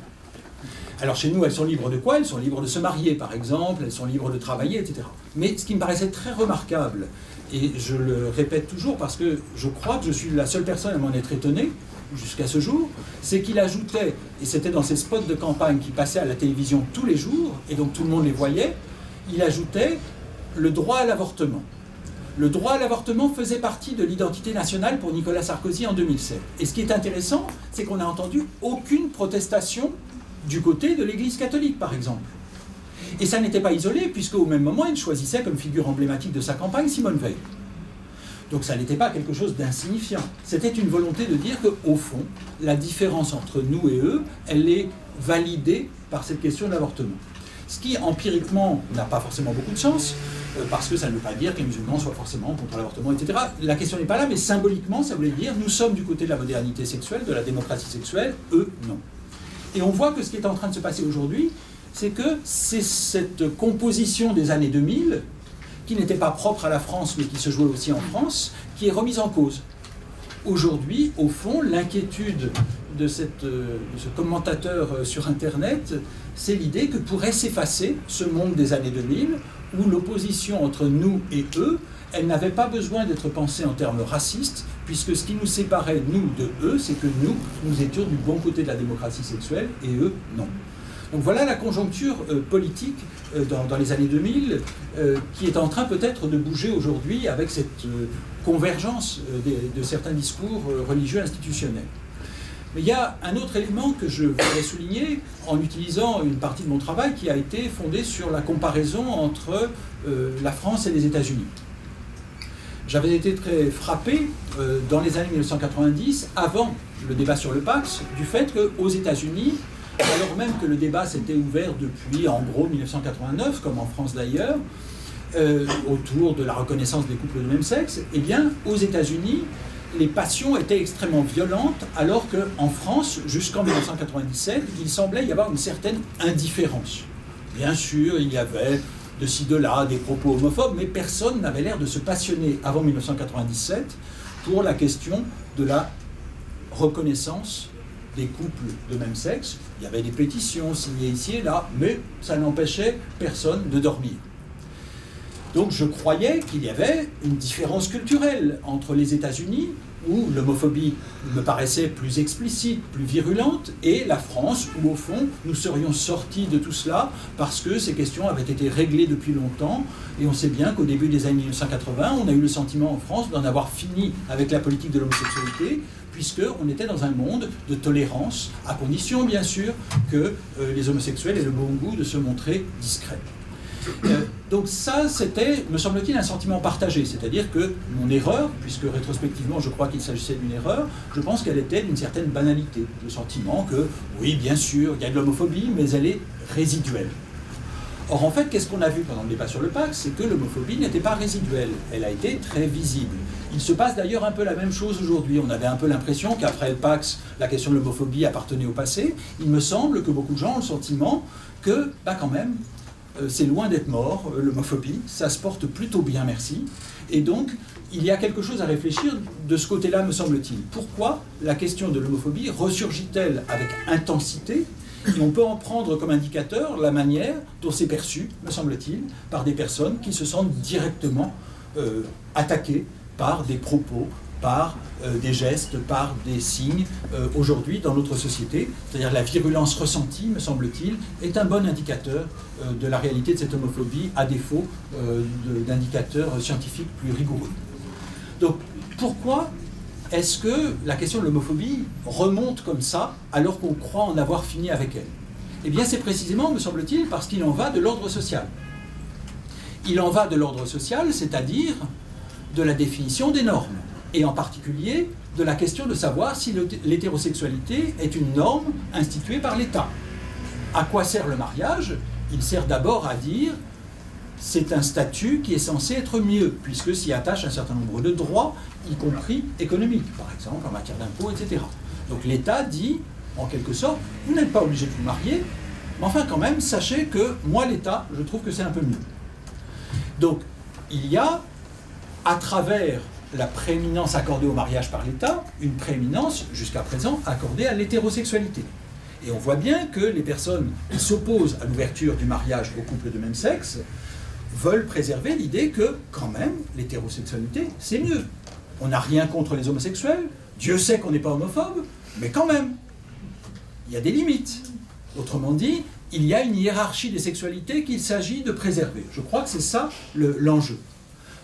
Alors chez nous, elles sont libres de quoi? Elles sont libres de se marier, par exemple, elles sont libres de travailler, etc. Mais ce qui me paraissait très remarquable, et je le répète toujours parce que je crois que je suis la seule personne à m'en être étonné jusqu'à ce jour, c'est qu'il ajoutait, et c'était dans ces spots de campagne qui passaient à la télévision tous les jours, et donc tout le monde les voyait, il ajoutait le droit à l'avortement. Le droit à l'avortement faisait partie de l'identité nationale pour Nicolas Sarkozy en 2007. Et ce qui est intéressant, c'est qu'on n'a entendu aucune protestation du côté de l'Église catholique, par exemple. Et ça n'était pas isolé, puisqu'au même moment, il choisissait comme figure emblématique de sa campagne Simone Veil. Donc ça n'était pas quelque chose d'insignifiant. C'était une volonté de dire qu'au fond, la différence entre nous et eux, elle est validée par cette question de l'avortement. Ce qui, empiriquement, n'a pas forcément beaucoup de sens, parce que ça ne veut pas dire que les musulmans soient forcément contre l'avortement, etc. La question n'est pas là, mais symboliquement, ça voulait dire nous sommes du côté de la modernité sexuelle, de la démocratie sexuelle, eux, non. Et on voit que ce qui est en train de se passer aujourd'hui, c'est que c'est cette composition des années 2000, qui n'était pas propre à la France, mais qui se jouait aussi en France, qui est remise en cause. Aujourd'hui, au fond, l'inquiétude de ce commentateur sur Internet, c'est l'idée que pourrait s'effacer ce monde des années 2000, où l'opposition entre nous et eux, elle n'avait pas besoin d'être pensée en termes racistes, puisque ce qui nous séparait, nous, de eux, c'est que nous étions du bon côté de la démocratie sexuelle, et eux, non. Donc voilà la conjoncture politique dans les années 2000 qui est en train peut-être de bouger aujourd'hui avec cette convergence de certains discours religieux institutionnels. Mais il y a un autre élément que je voudrais souligner en utilisant une partie de mon travail qui a été fondée sur la comparaison entre la France et les États-Unis. J'avais été très frappé dans les années 1990, avant le débat sur le Pacs, du fait qu'aux États-Unis, alors même que le débat s'était ouvert depuis en gros 1989, comme en France d'ailleurs, autour de la reconnaissance des couples de même sexe, eh bien, aux États-Unis, les passions étaient extrêmement violentes, alors qu'en France, jusqu'en 1997, il semblait y avoir une certaine indifférence. Bien sûr, il y avait de ci, de là, des propos homophobes, mais personne n'avait l'air de se passionner avant 1997 pour la question de la reconnaissance des couples de même sexe. Il y avait des pétitions signées ici et là, mais ça n'empêchait personne de dormir. Donc je croyais qu'il y avait une différence culturelle entre les États-Unis, où l'homophobie me paraissait plus explicite, plus virulente, et la France, où au fond nous serions sortis de tout cela parce que ces questions avaient été réglées depuis longtemps. Et on sait bien qu'au début des années 1980, on a eu le sentiment en France d'en avoir fini avec la politique de l'homosexualité, puisqu'on était dans un monde de tolérance, à condition bien sûr que les homosexuels aient le bon goût de se montrer discrets. Donc ça, c'était, me semble-t-il, un sentiment partagé, c'est-à-dire que mon erreur, puisque rétrospectivement je crois qu'il s'agissait d'une erreur, je pense qu'elle était d'une certaine banalité, le sentiment que, oui, bien sûr, il y a de l'homophobie, mais elle est résiduelle. Or, en fait, qu'est-ce qu'on a vu pendant le débat sur le Pacs? C'est que l'homophobie n'était pas résiduelle, elle a été très visible. Il se passe d'ailleurs un peu la même chose aujourd'hui. On avait un peu l'impression qu'après le Pacs, la question de l'homophobie appartenait au passé. Il me semble que beaucoup de gens ont le sentiment que, bah quand même, c'est loin d'être mort, l'homophobie, ça se porte plutôt bien, merci. Et donc, il y a quelque chose à réfléchir de ce côté-là, me semble-t-il. Pourquoi la question de l'homophobie ressurgit-elle avec intensité? Et on peut en prendre comme indicateur la manière dont c'est perçu, me semble-t-il, par des personnes qui se sentent directement attaquées par des propos, par des gestes, par des signes, aujourd'hui dans notre société. C'est-à-dire la virulence ressentie, me semble-t-il, est un bon indicateur de la réalité de cette homophobie, à défaut d'indicateurs scientifiques plus rigoureux. Donc, pourquoi est-ce que la question de l'homophobie remonte comme ça, alors qu'on croit en avoir fini avec elle? Eh bien, c'est précisément, me semble-t-il, parce qu'il en va de l'ordre social. Il en va de l'ordre social, c'est-à-dire de la définition des normes, et en particulier de la question de savoir si l'hétérosexualité est une norme instituée par l'État. À quoi sert le mariage? Il sert d'abord à dire c'est un statut qui est censé être mieux, puisque s'y attache un certain nombre de droits, y compris économiques, par exemple en matière d'impôts, etc. Donc l'État dit, en quelque sorte, vous n'êtes pas obligé de vous marier, mais enfin quand même, sachez que moi l'État, je trouve que c'est un peu mieux. Donc il y a, à travers la prééminence accordée au mariage par l'État, une prééminence, jusqu'à présent, accordée à l'hétérosexualité. Et on voit bien que les personnes qui s'opposent à l'ouverture du mariage aux couples de même sexe veulent préserver l'idée que, quand même, l'hétérosexualité, c'est mieux. On n'a rien contre les homosexuels, Dieu sait qu'on n'est pas homophobe, mais quand même, il y a des limites. Autrement dit, il y a une hiérarchie des sexualités qu'il s'agit de préserver. Je crois que c'est ça l'enjeu.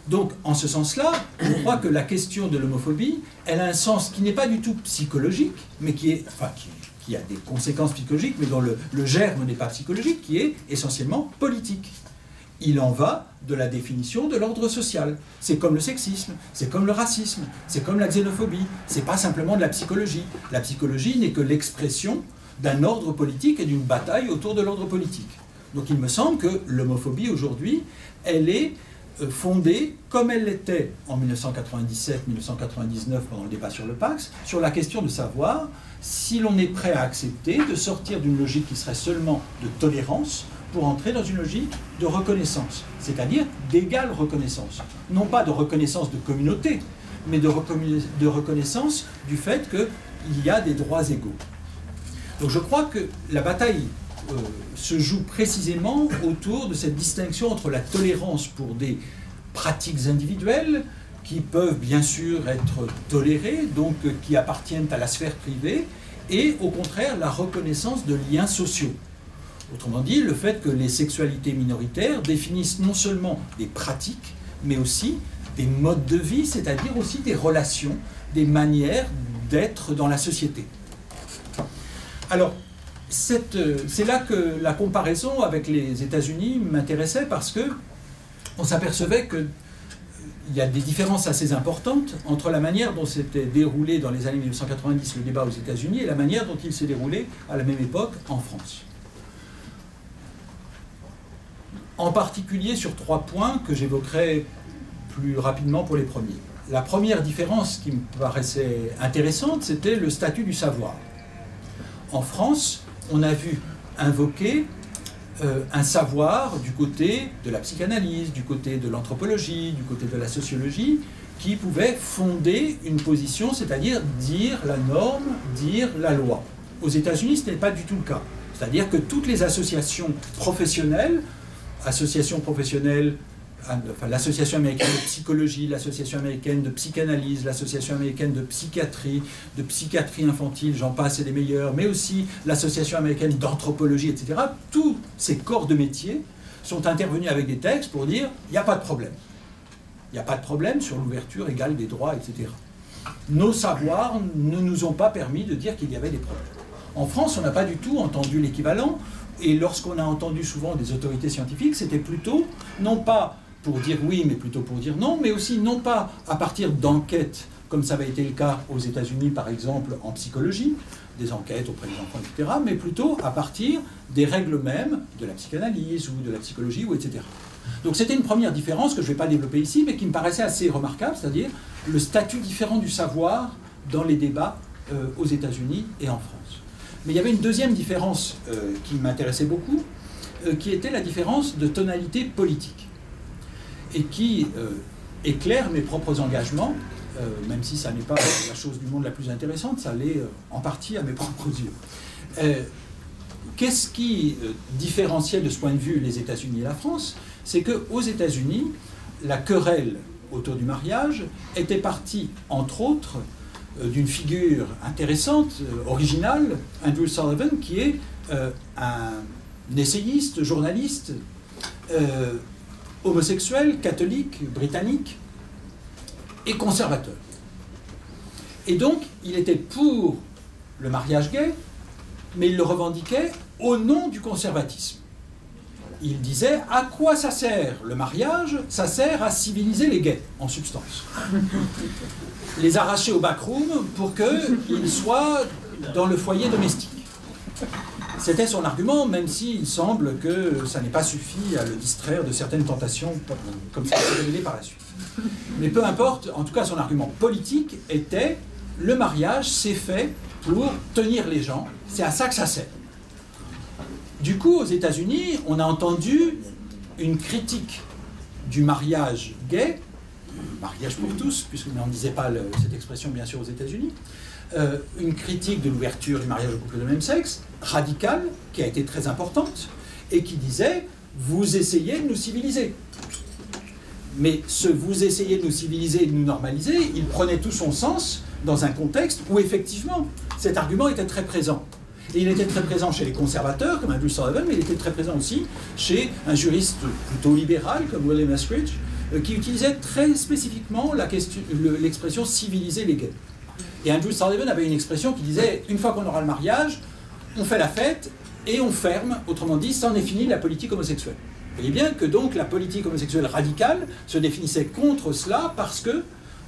Donc, en ce sens-là, je crois que la question de l'homophobie, elle a un sens qui n'est pas du tout psychologique, mais qui a des conséquences psychologiques, mais dont le germe n'est pas psychologique, qui est essentiellement politique. Il en va de la définition de l'ordre social. C'est comme le sexisme, c'est comme le racisme, c'est comme la xénophobie. C'est pas simplement de la psychologie. La psychologie n'est que l'expression d'un ordre politique et d'une bataille autour de l'ordre politique. Donc il me semble que l'homophobie aujourd'hui, elle est fondée, comme elle l'était en 1997-1999 pendant le débat sur le Pacs, sur la question de savoir si l'on est prêt à accepter de sortir d'une logique qui serait seulement de tolérance pour entrer dans une logique de reconnaissance, c'est-à-dire d'égale reconnaissance. Non pas de reconnaissance de communauté, mais de reconnaissance du fait qu'il y a des droits égaux. Donc je crois que la bataille se joue précisément autour de cette distinction entre la tolérance pour des pratiques individuelles qui peuvent bien sûr être tolérées, donc qui appartiennent à la sphère privée, et au contraire la reconnaissance de liens sociaux. Autrement dit, le fait que les sexualités minoritaires définissent non seulement des pratiques, mais aussi des modes de vie, c'est-à-dire aussi des relations, des manières d'être dans la société. Alors, c'est là que la comparaison avec les États-Unis m'intéressait, parce que on s'apercevait qu'il y a des différences assez importantes entre la manière dont s'était déroulé dans les années 1990 le débat aux États-Unis et la manière dont il s'est déroulé à la même époque en France. En particulier sur 3 points que j'évoquerai plus rapidement pour les premiers. La première différence qui me paraissait intéressante, c'était le statut du savoir. En France, on a vu invoquer un savoir du côté de la psychanalyse, du côté de l'anthropologie, du côté de la sociologie, qui pouvait fonder une position, c'est-à-dire dire la norme, dire la loi. Aux États-Unis, ce n'est pas du tout le cas. C'est-à-dire que toutes les associations professionnelles, enfin, l'Association américaine de psychologie, l'Association américaine de psychanalyse, l'Association américaine de psychiatrie infantile, j'en passe et des meilleurs, mais aussi l'Association américaine d'anthropologie, etc. Tous ces corps de métier sont intervenus avec des textes pour dire il n'y a pas de problème. Il n'y a pas de problème sur l'ouverture égale des droits, etc. Nos savoirs ne nous ont pas permis de dire qu'il y avait des problèmes. En France, on n'a pas du tout entendu l'équivalent, et lorsqu'on a entendu souvent des autorités scientifiques, c'était plutôt, non pas pour dire oui, mais plutôt pour dire non, mais aussi non pas à partir d'enquêtes, comme ça avait été le cas aux États-Unis, par exemple, en psychologie, des enquêtes auprès des enfants, etc., mais plutôt à partir des règles mêmes de la psychanalyse ou de la psychologie, ou etc. Donc c'était une première différence que je ne vais pas développer ici, mais qui me paraissait assez remarquable, c'est-à-dire le statut différent du savoir dans les débats aux États-Unis et en France. Mais il y avait une deuxième différence qui m'intéressait beaucoup, qui était la différence de tonalité politique, et qui éclaire mes propres engagements, même si ça n'est pas la chose du monde la plus intéressante, ça l'est en partie à mes propres yeux. Qu'est-ce qui différenciait de ce point de vue les États-Unis et la France? C'est qu'aux États-Unis, la querelle autour du mariage était partie, entre autres, d'une figure intéressante, originale, Andrew Sullivan, qui est un essayiste, journaliste, homosexuel, catholique, britannique et conservateur. Et donc, il était pour le mariage gay, mais il le revendiquait au nom du conservatisme. Il disait, à quoi ça sert le mariage? Ça sert à civiliser les gays, en substance. Les arracher au backroom pour qu'ils soient dans le foyer domestique. C'était son argument, même s'il semble que ça n'ait pas suffi à le distraire de certaines tentations, comme ça s'est révélé par la suite. Mais peu importe, en tout cas son argument politique était, le mariage c'est fait pour tenir les gens, c'est à ça que ça sert. Du coup, aux États-Unis, on a entendu une critique du mariage gay, mariage pour tous, puisqu'on n'en disait pas cette expression bien sûr aux États-Unis, une critique de l'ouverture du mariage aux couples de même sexe, radicale, qui a été très importante, et qui disait « vous essayez de nous civiliser ». Mais ce « vous essayez de nous civiliser et de nous normaliser », il prenait tout son sens dans un contexte où effectivement cet argument était très présent. Et il était très présent chez les conservateurs, comme Andrew Sullivan, mais il était très présent aussi chez un juriste plutôt libéral, comme William Eskridge, qui utilisait très spécifiquement l'expression « civiliser les gays ». Et Andrew Sullivan avait une expression qui disait « une fois qu'on aura le mariage, on fait la fête et on ferme, autrement dit, c'en est fini la politique homosexuelle ». Vous voyez bien que donc la politique homosexuelle radicale se définissait contre cela parce que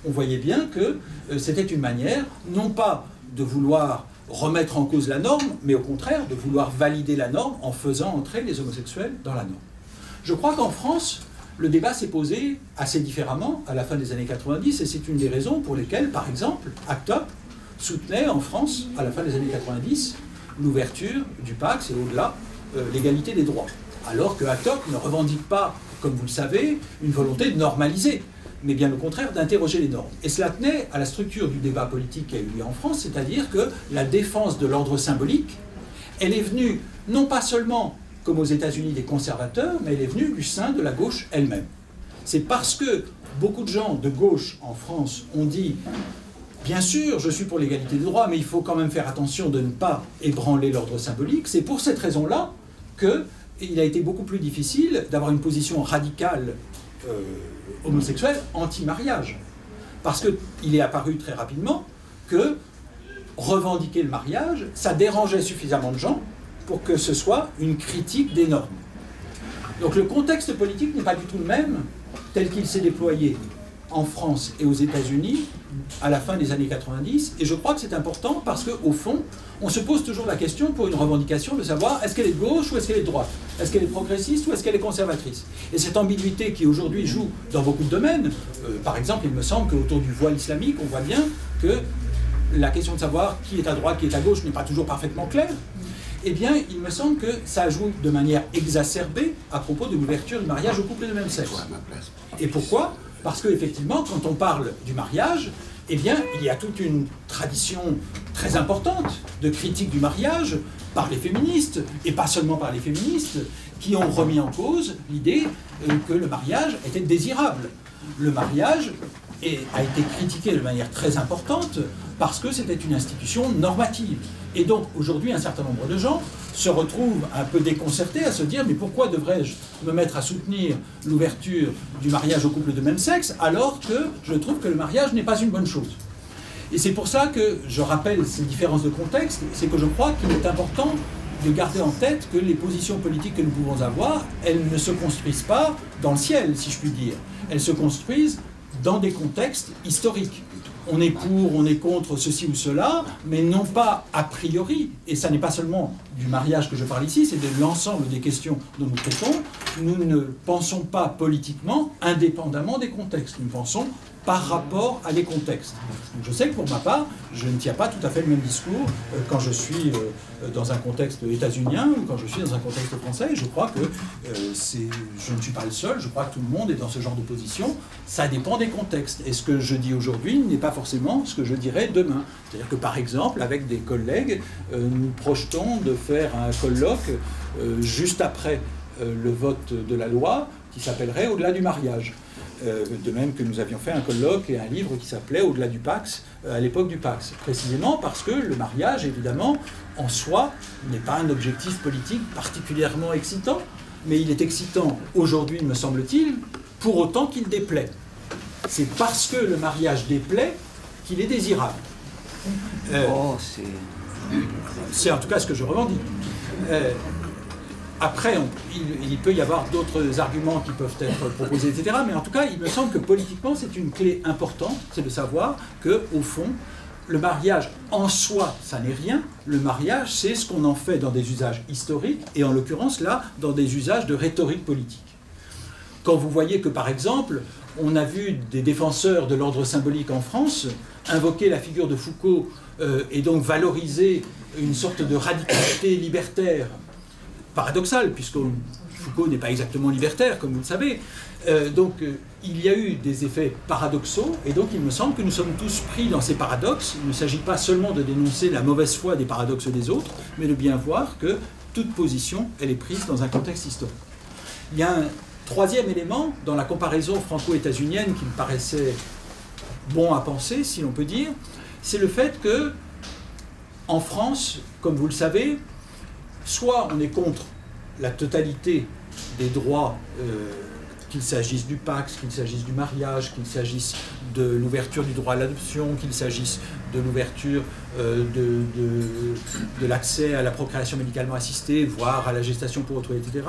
on voyait bien que c'était une manière, non pas de vouloir remettre en cause la norme, mais au contraire de vouloir valider la norme en faisant entrer les homosexuels dans la norme. Je crois qu'en France, le débat s'est posé assez différemment à la fin des années 90, et c'est une des raisons pour lesquelles, par exemple, ACT UP soutenait en France, à la fin des années 90, l'ouverture du PACS et au-delà, l'égalité des droits. Alors que ACT UP ne revendique pas, comme vous le savez, une volonté de normaliser, mais bien au contraire d'interroger les normes. Et cela tenait à la structure du débat politique qui a eu lieu en France, c'est-à-dire que la défense de l'ordre symbolique, elle est venue non pas seulement, comme aux États-Unis, des conservateurs, mais elle est venue du sein de la gauche elle-même. C'est parce que beaucoup de gens de gauche en France ont dit « Bien sûr, je suis pour l'égalité des droits, mais il faut quand même faire attention de ne pas ébranler l'ordre symbolique », c'est pour cette raison-là qu'il a été beaucoup plus difficile d'avoir une position radicale homosexuelle anti-mariage. Parce qu'il est apparu très rapidement que revendiquer le mariage, ça dérangeait suffisamment de gens pour que ce soit une critique des normes. Donc le contexte politique n'est pas du tout le même tel qu'il s'est déployé en France et aux États-Unis à la fin des années 90, et je crois que c'est important parce qu'au fond, on se pose toujours la question pour une revendication de savoir est-ce qu'elle est de gauche ou est-ce qu'elle est de droite, est-ce qu'elle est progressiste ou est-ce qu'elle est conservatrice. Et cette ambiguïté qui aujourd'hui joue dans beaucoup de domaines, par exemple, il me semble qu'autour du voile islamique, on voit bien que la question de savoir qui est à droite, qui est à gauche n'est pas toujours parfaitement claire. Eh bien, il me semble que ça joue de manière exacerbée à propos de l'ouverture du mariage aux couples de même sexe. Et pourquoi ? Parce qu'effectivement, quand on parle du mariage, eh bien, il y a toute une tradition très importante de critique du mariage par les féministes, et pas seulement par les féministes, qui ont remis en cause l'idée que le mariage était désirable. Le mariage a été critiqué de manière très importante parce que c'était une institution normative. Et donc, aujourd'hui, un certain nombre de gens se retrouvent un peu déconcertés à se dire « mais pourquoi devrais-je me mettre à soutenir l'ouverture du mariage aux couples de même sexe alors que je trouve que le mariage n'est pas une bonne chose ?» Et c'est pour ça que je rappelle ces différences de contexte, c'est que je crois qu'il est important de garder en tête que les positions politiques que nous pouvons avoir, elles ne se construisent pas dans le ciel, si je puis dire. Elles se construisent dans des contextes historiques. On est pour, on est contre ceci ou cela, mais non pas a priori, et ça n'est pas seulement du mariage que je parle ici, c'est de l'ensemble des questions dont nous traitons. Nous ne pensons pas politiquement indépendamment des contextes, nous pensons par rapport à des contextes. Donc je sais que pour ma part, je ne tiens pas tout à fait le même discours quand je suis dans un contexte états-unien ou quand je suis dans un contexte français. Je crois que je ne suis pas le seul, je crois que tout le monde est dans ce genre de position. Ça dépend des contextes. Et ce que je dis aujourd'hui n'est pas forcément ce que je dirai demain. C'est-à-dire que par exemple, avec des collègues, nous projetons de faire un colloque juste après le vote de la loi qui s'appellerait « Au-delà du mariage ». De même que nous avions fait un colloque et un livre qui s'appelait « Au-delà du Pax » à l'époque du Pax, précisément parce que le mariage, évidemment, en soi, n'est pas un objectif politique particulièrement excitant, mais il est excitant aujourd'hui, me semble-t-il, pour autant qu'il déplaît. C'est parce que le mariage déplaît qu'il est désirable. C'est en tout cas ce que je revendique. Après, il peut y avoir d'autres arguments qui peuvent être proposés, etc. Mais en tout cas, il me semble que politiquement, c'est une clé importante, c'est de savoir qu'au fond, le mariage en soi, ça n'est rien. Le mariage, c'est ce qu'on en fait dans des usages historiques, et en l'occurrence, là, dans des usages de rhétorique politique. Quand vous voyez que, par exemple, on a vu des défenseurs de l'ordre symbolique en France invoquer la figure de Foucault et donc valoriser une sorte de radicalité libertaire, paradoxal, puisque Foucault n'est pas exactement libertaire, comme vous le savez. Il y a eu des effets paradoxaux, et donc il me semble que nous sommes tous pris dans ces paradoxes. Il ne s'agit pas seulement de dénoncer la mauvaise foi des paradoxes des autres, mais de bien voir que toute position, elle est prise dans un contexte historique. Il y a un troisième élément dans la comparaison franco-états-unienne qui me paraissait bon à penser, si l'on peut dire, c'est le fait que, en France, comme vous le savez, soit on est contre la totalité des droits, qu'il s'agisse du Pax, qu'il s'agisse du mariage, qu'il s'agisse de l'ouverture du droit à l'adoption, qu'il s'agisse de l'ouverture de l'accès à la procréation médicalement assistée, voire à la gestation pour autrui, etc.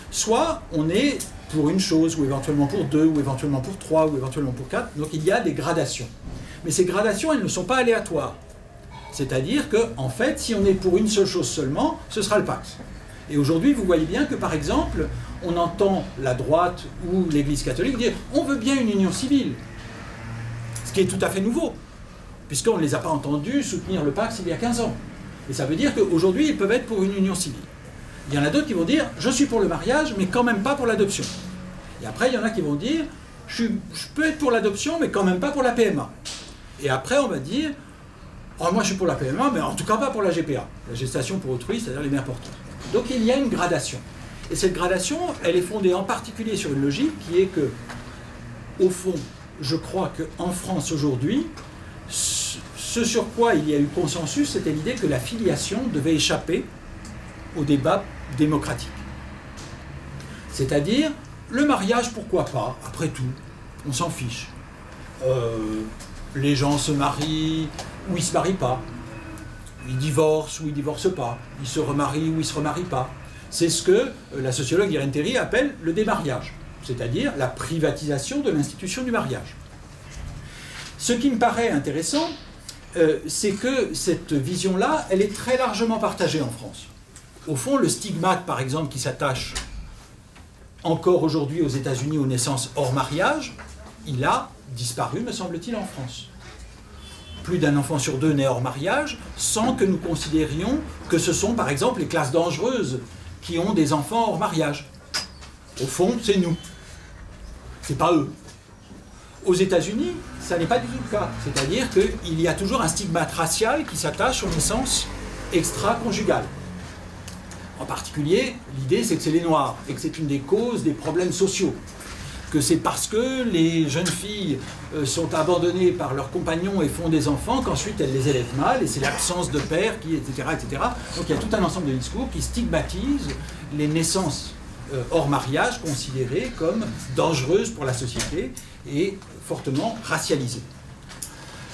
Soit on est pour une chose, ou éventuellement pour deux, ou éventuellement pour trois, ou éventuellement pour quatre. Donc il y a des gradations. Mais ces gradations, elles ne sont pas aléatoires. C'est-à-dire qu'en fait, si on est pour une seule chose seulement, ce sera le Pax. Et aujourd'hui, vous voyez bien que, par exemple, on entend la droite ou l'Église catholique dire « on veut bien une union civile », ce qui est tout à fait nouveau, puisqu'on ne les a pas entendus soutenir le Pax il y a 15 ans. Et ça veut dire qu'aujourd'hui, ils peuvent être pour une union civile. Il y en a d'autres qui vont dire « je suis pour le mariage, mais quand même pas pour l'adoption ». Et après, il y en a qui vont dire « je peux être pour l'adoption, mais quand même pas pour la PMA ». Et après, on va dire « oh, moi je suis pour la PMA, mais en tout cas pas pour la GPA », la gestation pour autrui, c'est-à-dire les mères porteuses. Donc il y a une gradation. Et cette gradation, elle est fondée en particulier sur une logique qui est que, au fond, je crois qu'en France aujourd'hui, ce sur quoi il y a eu consensus, c'était l'idée que la filiation devait échapper au débat démocratique. C'est-à-dire, le mariage, pourquoi pas, après tout, on s'en fiche. Les gens se marient ou ils ne se marient pas. Ils divorcent ou ils ne divorcent pas. Ils se remarient ou ils ne se remarient pas. C'est ce que la sociologue Irène Théry appelle le démariage, c'est-à-dire la privatisation de l'institution du mariage. Ce qui me paraît intéressant, c'est que cette vision-là, elle est très largement partagée en France. Au fond, le stigmate, par exemple, qui s'attache encore aujourd'hui aux États-Unis aux naissances hors mariage, il a disparu, me semble-t-il, en France. Plus d'un enfant sur deux naît hors mariage, sans que nous considérions que ce sont, par exemple, les classes dangereuses qui ont des enfants hors mariage. Au fond, c'est nous. C'est pas eux. Aux États-Unis, ça n'est pas du tout le cas. C'est-à-dire qu'il y a toujours un stigmate racial qui s'attache aux naissances extra-conjugales. En particulier, l'idée c'est que c'est les Noirs et que c'est une des causes des problèmes sociaux. Que c'est parce que les jeunes filles sont abandonnées par leurs compagnons et font des enfants qu'ensuite elles les élèvent mal, et c'est l'absence de père qui, etc., etc. Donc il y a tout un ensemble de discours qui stigmatisent les naissances hors mariage considérées comme dangereuses pour la société et fortement racialisées.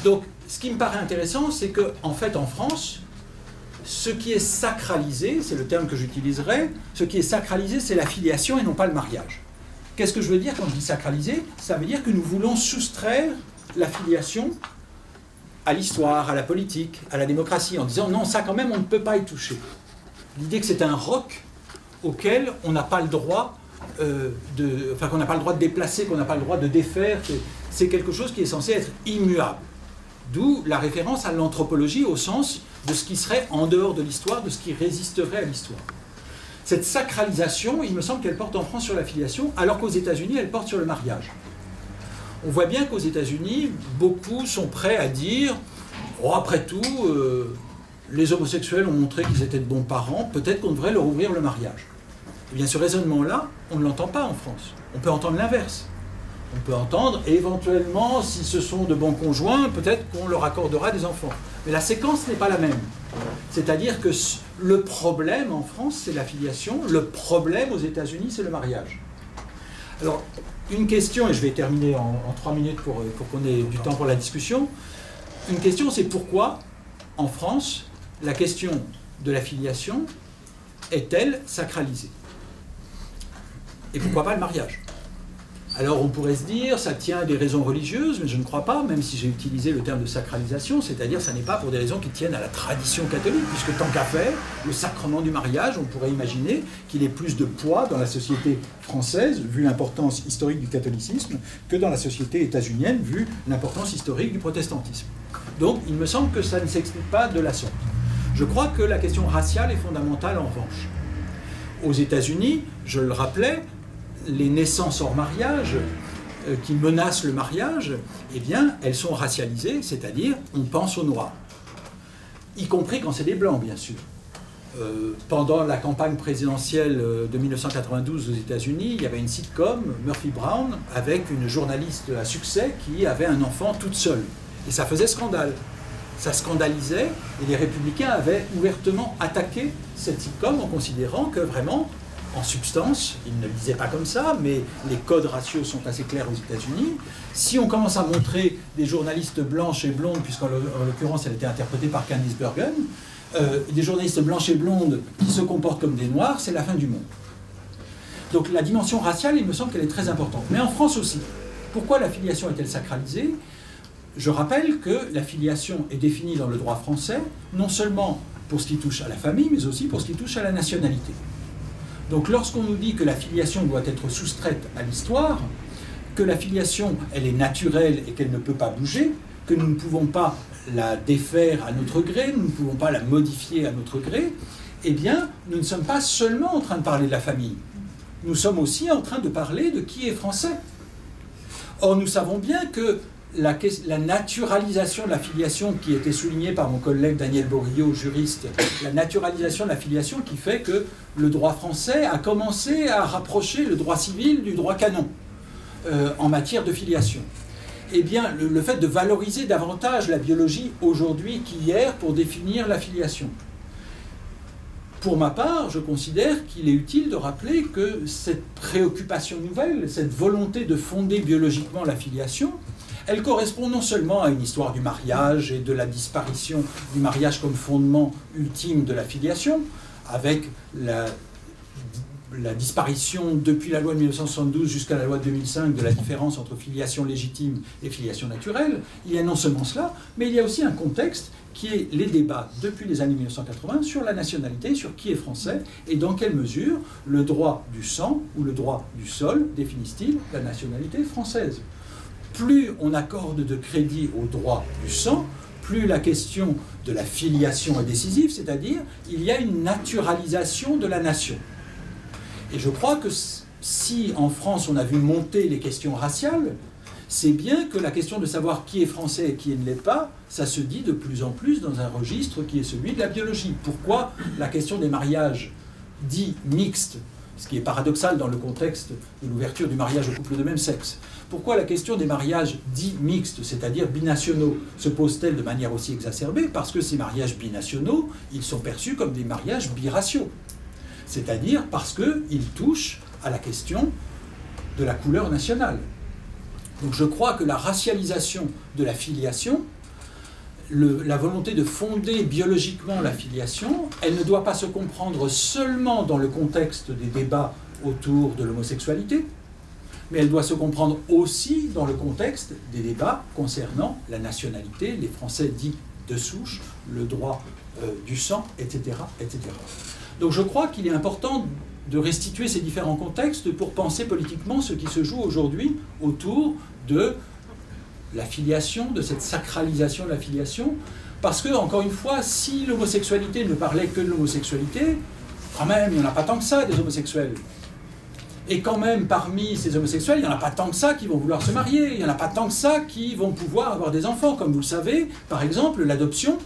Donc ce qui me paraît intéressant, c'est qu'en fait en France, ce qui est sacralisé, c'est le terme que j'utiliserai, ce qui est sacralisé, c'est la filiation et non pas le mariage. Qu'est-ce que je veux dire quand je dis sacralisé? Ça veut dire que nous voulons soustraire la filiation à l'histoire, à la politique, à la démocratie, en disant non, ça quand même, on ne peut pas y toucher. L'idée que c'est un roc auquel on n'a pas le droit qu'on n'a pas le droit de déplacer, qu'on n'a pas le droit de défaire, c'est quelque chose qui est censé être immuable. D'où la référence à l'anthropologie au sens de ce qui serait en dehors de l'histoire, de ce qui résisterait à l'histoire. Cette sacralisation, il me semble qu'elle porte en France sur la filiation, alors qu'aux États-Unis, elle porte sur le mariage. On voit bien qu'aux États-Unis, beaucoup sont prêts à dire « Oh, après tout, les homosexuels ont montré qu'ils étaient de bons parents, peut-être qu'on devrait leur ouvrir le mariage. » Eh bien, ce raisonnement-là, on ne l'entend pas en France. On peut entendre l'inverse. On peut entendre, éventuellement, si ce sont de bons conjoints, peut-être qu'on leur accordera des enfants. Mais la séquence n'est pas la même. C'est-à-dire que le problème en France, c'est la filiation. Le problème aux États-Unis, c'est le mariage. Alors, une question, et je vais terminer en 3 minutes pour qu'on ait du temps pour la discussion. Une question, c'est pourquoi, en France, la question de la filiation est-elle sacralisée? Et pourquoi pas le mariage? Alors on pourrait se dire, ça tient à des raisons religieuses, mais je ne crois pas, même si j'ai utilisé le terme de sacralisation, c'est-à-dire ça n'est pas pour des raisons qui tiennent à la tradition catholique, puisque tant qu'à faire, le sacrement du mariage, on pourrait imaginer qu'il ait plus de poids dans la société française, vu l'importance historique du catholicisme, que dans la société états-unienne, vu l'importance historique du protestantisme. Donc il me semble que ça ne s'explique pas de la sorte. Je crois que la question raciale est fondamentale en revanche. Aux États-Unis, je le rappelais, les naissances hors mariage qui menacent le mariage, eh bien, elles sont racialisées, c'est-à-dire on pense aux Noirs. Y compris quand c'est des Blancs, bien sûr. Pendant la campagne présidentielle de 1992 aux États-Unis, il y avait une sitcom, Murphy Brown, avec une journaliste à succès qui avait un enfant toute seule. Et ça faisait scandale. Ça scandalisait, et les républicains avaient ouvertement attaqué cette sitcom en considérant que vraiment, en substance, ils ne le disaient pas comme ça, mais les codes raciaux sont assez clairs aux États-Unis. Si on commence à montrer des journalistes blanches et blondes, puisqu'en l'occurrence elle était interprétée par Candice Bergen, des journalistes blanches et blondes qui se comportent comme des noirs, c'est la fin du monde. Donc la dimension raciale, il me semble qu'elle est très importante. Mais en France aussi. Pourquoi la filiation est-elle sacralisée? Je rappelle que la filiation est définie dans le droit français, non seulement pour ce qui touche à la famille, mais aussi pour ce qui touche à la nationalité. Donc lorsqu'on nous dit que la filiation doit être soustraite à l'histoire, que la filiation elle est naturelle et qu'elle ne peut pas bouger, que nous ne pouvons pas la défaire à notre gré, nous ne pouvons pas la modifier à notre gré, eh bien nous ne sommes pas seulement en train de parler de la famille, nous sommes aussi en train de parler de qui est français. Or nous savons bien que la naturalisation de la filiation qui était soulignée par mon collègue Daniel Borillo, juriste, la naturalisation de la filiation qui fait que le droit français a commencé à rapprocher le droit civil du droit canon en matière de filiation. Eh bien, le fait de valoriser davantage la biologie aujourd'hui qu'hier pour définir la filiation. Pour ma part, je considère qu'il est utile de rappeler que cette préoccupation nouvelle, cette volonté de fonder biologiquement la filiation, elle correspond non seulement à une histoire du mariage et de la disparition du mariage comme fondement ultime de la filiation, avec la disparition depuis la loi de 1972 jusqu'à la loi de 2005 de la différence entre filiation légitime et filiation naturelle. Il y a non seulement cela, mais il y a aussi un contexte qui est les débats depuis les années 1980 sur la nationalité, sur qui est français et dans quelle mesure le droit du sang ou le droit du sol définissent-ils la nationalité française. Plus on accorde de crédit au droit du sang, plus la question de la filiation est décisive, c'est-à-dire il y a une naturalisation de la nation. Et je crois que si en France on a vu monter les questions raciales, c'est bien que la question de savoir qui est français et qui ne l'est pas, ça se dit de plus en plus dans un registre qui est celui de la biologie. Pourquoi la question des mariages dits mixtes, ce qui est paradoxal dans le contexte de l'ouverture du mariage aux couples de même sexe, pourquoi la question des mariages dits mixtes, c'est-à-dire binationaux, se pose-t-elle de manière aussi exacerbée? Parce que ces mariages binationaux, ils sont perçus comme des mariages biraciaux. C'est-à-dire parce qu'ils touchent à la question de la couleur nationale. Donc je crois que la racialisation de la filiation, la volonté de fonder biologiquement la filiation, elle ne doit pas se comprendre seulement dans le contexte des débats autour de l'homosexualité, mais elle doit se comprendre aussi dans le contexte des débats concernant la nationalité, les Français dits de souche, le droit du sang, etc., etc. Donc je crois qu'il est important de restituer ces différents contextes pour penser politiquement ce qui se joue aujourd'hui autour de la filiation, de cette sacralisation de la filiation, parce que, encore une fois, si l'homosexualité ne parlait que de l'homosexualité, quand même, il n'y en a pas tant que ça des homosexuels. Et quand même, parmi ces homosexuels, il n'y en a pas tant que ça qui vont vouloir se marier, il n'y en a pas tant que ça qui vont pouvoir avoir des enfants. Comme vous le savez, par exemple, l'adoption,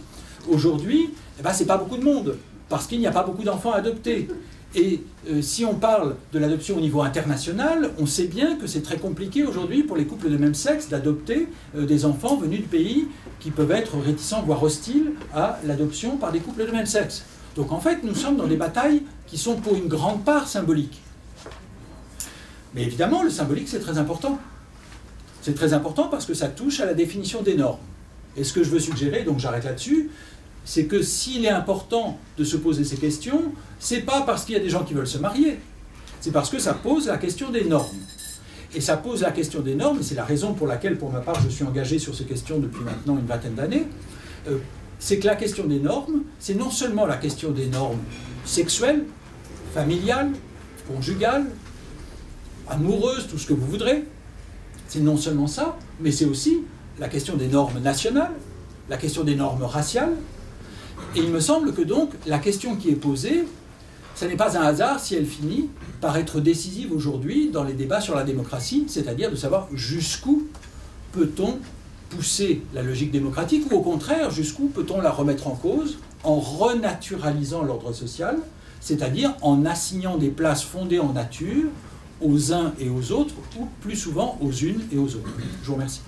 aujourd'hui, c'est pas beaucoup de monde, parce qu'il n'y a pas beaucoup d'enfants adoptés. Et si on parle de l'adoption au niveau international, on sait bien que c'est très compliqué aujourd'hui pour les couples de même sexe d'adopter des enfants venus de pays qui peuvent être réticents, voire hostiles à l'adoption par des couples de même sexe. Donc en fait, nous sommes dans des batailles qui sont pour une grande part symboliques. Mais évidemment, le symbolique, c'est très important. C'est très important parce que ça touche à la définition des normes. Et ce que je veux suggérer, donc j'arrête là-dessus, c'est que s'il est important de se poser ces questions, c'est pas parce qu'il y a des gens qui veulent se marier, c'est parce que ça pose la question des normes. Et ça pose la question des normes, et c'est la raison pour laquelle, pour ma part, je suis engagé sur ces questions depuis maintenant une vingtaine d'années, c'est que la question des normes, c'est non seulement la question des normes sexuelles, familiales, conjugales, amoureuses, tout ce que vous voudrez, c'est non seulement ça, mais c'est aussi la question des normes nationales, la question des normes raciales. Et il me semble que donc la question qui est posée, ce n'est pas un hasard si elle finit par être décisive aujourd'hui dans les débats sur la démocratie, c'est-à-dire de savoir jusqu'où peut-on pousser la logique démocratique ou au contraire jusqu'où peut-on la remettre en cause en renaturalisant l'ordre social, c'est-à-dire en assignant des places fondées en nature aux uns et aux autres ou plus souvent aux unes et aux autres. Je vous remercie.